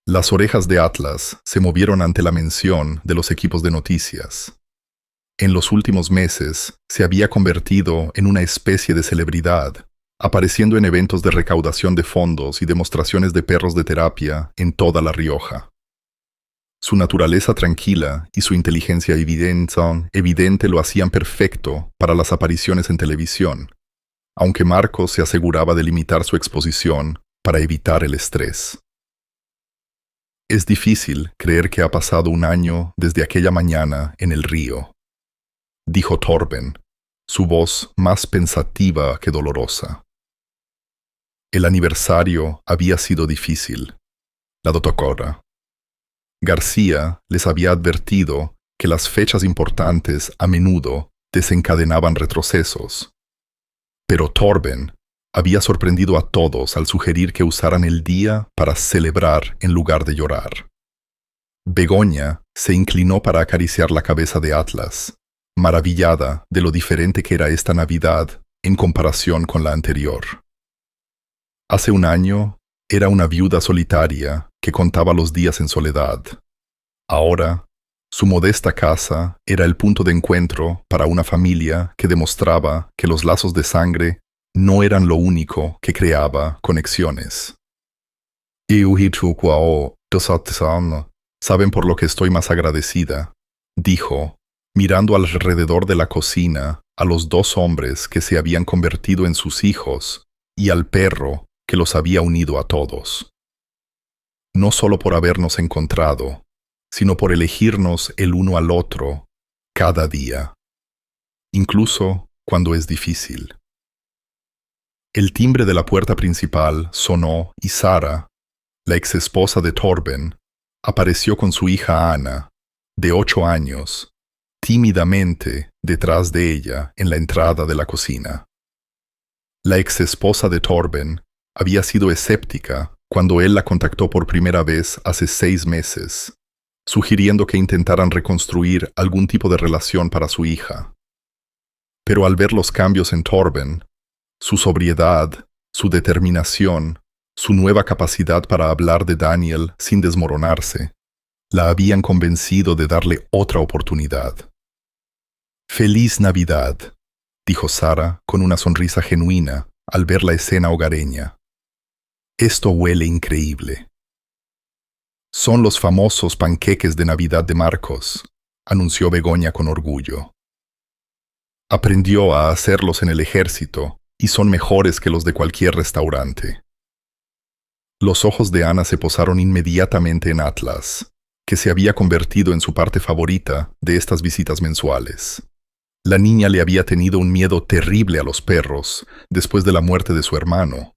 Las orejas de Atlas se movieron ante la mención de los equipos de noticias. En los últimos meses se había convertido en una especie de celebridad, apareciendo en eventos de recaudación de fondos y demostraciones de perros de terapia en toda La Rioja. Su naturaleza tranquila y su inteligencia evidente lo hacían perfecto para las apariciones en televisión, aunque Marcos se aseguraba de limitar su exposición para evitar el estrés. Es difícil creer que ha pasado un año desde aquella mañana en el río, dijo Torben, su voz más pensativa que dolorosa. El aniversario había sido difícil. La doctora García les había advertido que las fechas importantes a menudo desencadenaban retrocesos. Pero Torben había sorprendido a todos al sugerir que usaran el día para celebrar en lugar de llorar. Begoña se inclinó para acariciar la cabeza de Atlas, maravillada de lo diferente que era esta Navidad en comparación con la anterior. Hace un año era una viuda solitaria que contaba los días en soledad. Ahora, su modesta casa era el punto de encuentro para una familia que demostraba que los lazos de sangre no eran lo único que creaba conexiones. Saben por lo que estoy más agradecida, dijo, mirando alrededor de la cocina a los 2 hombres que se habían convertido en sus hijos y al perro que los había unido a todos. No solo por habernos encontrado, sino por elegirnos el uno al otro cada día, incluso cuando es difícil. El timbre de la puerta principal sonó y Sara, la exesposa de Torben, apareció con su hija Ana, de 8 años, tímidamente detrás de ella en la entrada de la cocina. La exesposa de Torben había sido escéptica cuando él la contactó por primera vez hace 6 meses, sugiriendo que intentaran reconstruir algún tipo de relación para su hija. Pero al ver los cambios en Torben, su sobriedad, su determinación, su nueva capacidad para hablar de Daniel sin desmoronarse, la habían convencido de darle otra oportunidad. «Feliz Navidad», dijo Sara con una sonrisa genuina al ver la escena hogareña. «Esto huele increíble». «Son los famosos panqueques de Navidad de Marcos», anunció Begoña con orgullo. «Aprendió a hacerlos en el ejército y son mejores que los de cualquier restaurante». Los ojos de Ana se posaron inmediatamente en Atlas, que se había convertido en su parte favorita de estas visitas mensuales. La niña le había tenido un miedo terrible a los perros después de la muerte de su hermano,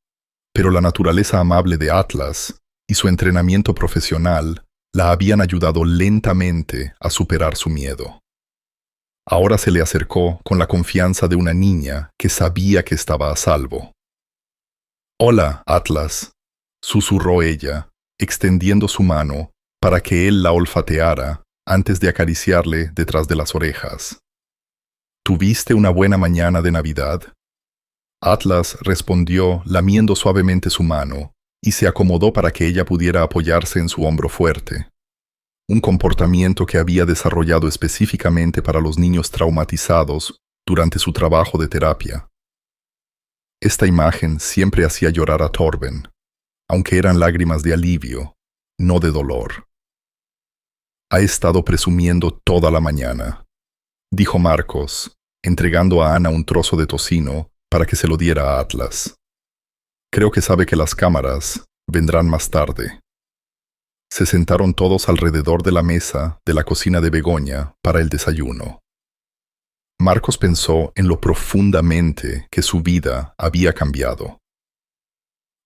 pero la naturaleza amable de Atlas y su entrenamiento profesional la habían ayudado lentamente a superar su miedo. Ahora se le acercó con la confianza de una niña que sabía que estaba a salvo. «Hola, Atlas», susurró ella, extendiendo su mano para que él la olfateara antes de acariciarle detrás de las orejas. «¿Tuviste una buena mañana de Navidad?» Atlas respondió lamiendo suavemente su mano y se acomodó para que ella pudiera apoyarse en su hombro fuerte. Un comportamiento que había desarrollado específicamente para los niños traumatizados durante su trabajo de terapia. Esta imagen siempre hacía llorar a Torben, aunque eran lágrimas de alivio, no de dolor. «Ha estado presumiendo toda la mañana», dijo Marcos, entregando a Ana un trozo de tocino para que se lo diera a Atlas. «Creo que sabe que las cámaras vendrán más tarde». Se sentaron todos alrededor de la mesa de la cocina de Begoña para el desayuno. Marcos pensó en lo profundamente que su vida había cambiado.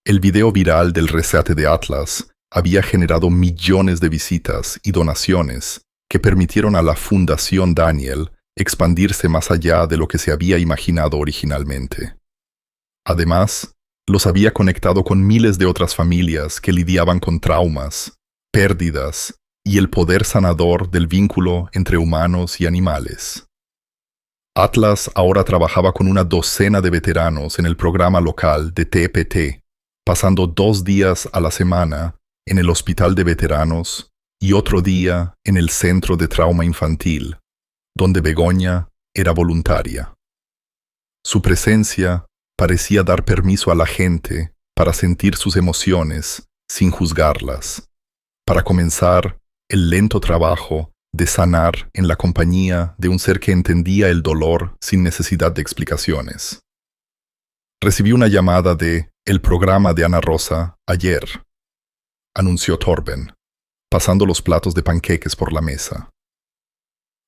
El video viral del rescate de Atlas había generado millones de visitas y donaciones que permitieron a la Fundación Daniel expandirse más allá de lo que se había imaginado originalmente. Además, los había conectado con miles de otras familias que lidiaban con traumas, pérdidas y el poder sanador del vínculo entre humanos y animales. Atlas ahora trabajaba con una docena de veteranos en el programa local de TPT, pasando 2 días a la semana en el hospital de veteranos y otro día en el centro de trauma infantil, donde Begoña era voluntaria. Su presencia parecía dar permiso a la gente para sentir sus emociones sin juzgarlas, para comenzar el lento trabajo de sanar en la compañía de un ser que entendía el dolor sin necesidad de explicaciones. Recibí una llamada de el programa de Ana Rosa ayer, anunció Torben, pasando los platos de panqueques por la mesa.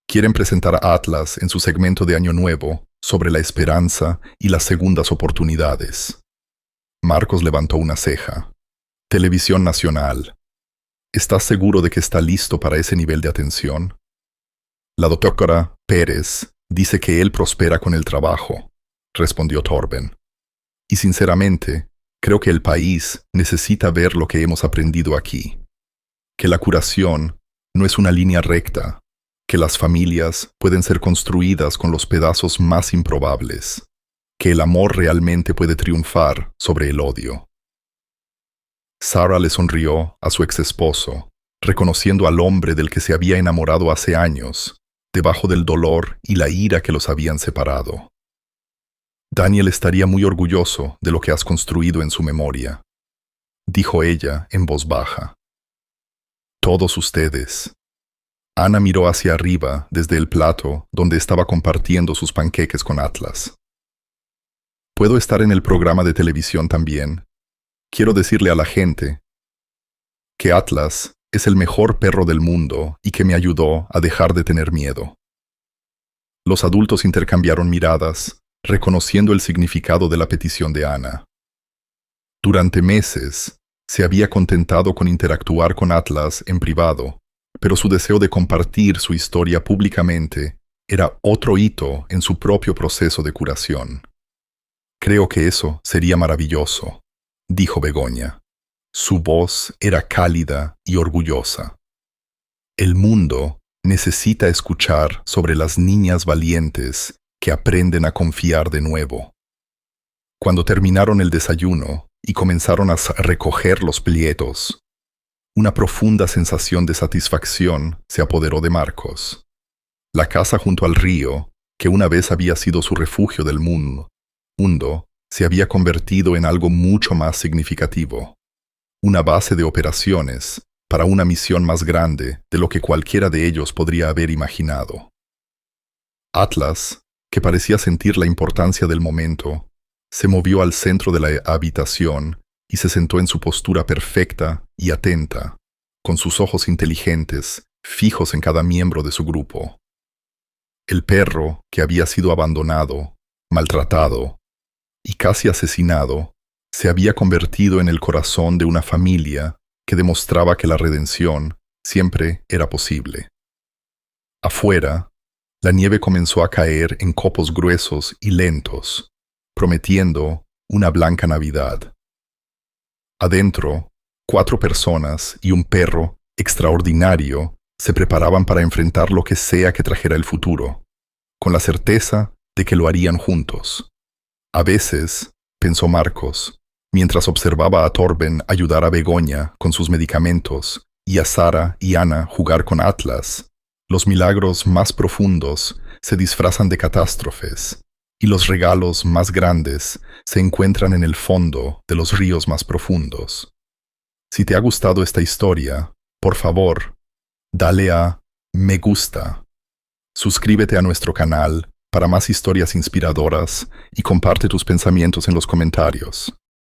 Quieren presentar a Atlas en su segmento de Año Nuevo sobre la esperanza y las segundas oportunidades. Marcos levantó una ceja. Televisión Nacional. ¿Estás seguro de que está listo para ese nivel de atención? La doctora Pérez dice que él prospera con el trabajo, respondió Torben. Y sinceramente, creo que el país necesita ver lo que hemos aprendido aquí. Que la curación no es una línea recta, que las familias pueden ser construidas con los pedazos más improbables, que el amor realmente puede triunfar sobre el odio. Sara le sonrió a su exesposo, reconociendo al hombre del que se había enamorado hace años, debajo del dolor y la ira que los habían separado. Daniel estaría muy orgulloso de lo que has construido en su memoria, dijo ella en voz baja. Todos ustedes. Ana miró hacia arriba desde el plato donde estaba compartiendo sus panqueques con Atlas. ¿Puedo estar en el programa de televisión también? Quiero decirle a la gente que Atlas es el mejor perro del mundo y que me ayudó a dejar de tener miedo. Los adultos intercambiaron miradas, reconociendo el significado de la petición de Ana. Durante meses, se había contentado con interactuar con Atlas en privado, pero su deseo de compartir su historia públicamente era otro hito en su propio proceso de curación. Creo que eso sería maravilloso, dijo Begoña. Su voz era cálida y orgullosa. El mundo necesita escuchar sobre las niñas valientes que aprenden a confiar de nuevo. Cuando terminaron el desayuno y comenzaron a recoger los plietos, una profunda sensación de satisfacción se apoderó de Marcos. La casa junto al río, que una vez había sido su refugio del mundo, se había convertido en algo mucho más significativo. Una base de operaciones para una misión más grande de lo que cualquiera de ellos podría haber imaginado. Atlas, que parecía sentir la importancia del momento, se movió al centro de la habitación y se sentó en su postura perfecta y atenta, con sus ojos inteligentes fijos en cada miembro de su grupo. El perro, que había sido abandonado, maltratado y casi asesinado, se había convertido en el corazón de una familia que demostraba que la redención siempre era posible. Afuera, la nieve comenzó a caer en copos gruesos y lentos, prometiendo una blanca Navidad. Adentro, 4 personas y un perro extraordinario se preparaban para enfrentar lo que sea que trajera el futuro, con la certeza de que lo harían juntos. A veces, pensó Marcos, mientras observaba a Torben ayudar a Begoña con sus medicamentos y a Sara y Ana jugar con Atlas, los milagros más profundos se disfrazan de catástrofes y los regalos más grandes se encuentran en el fondo de los ríos más profundos. Si te ha gustado esta historia, por favor, dale a me gusta. Suscríbete a nuestro canal para más historias inspiradoras y comparte tus pensamientos en los comentarios.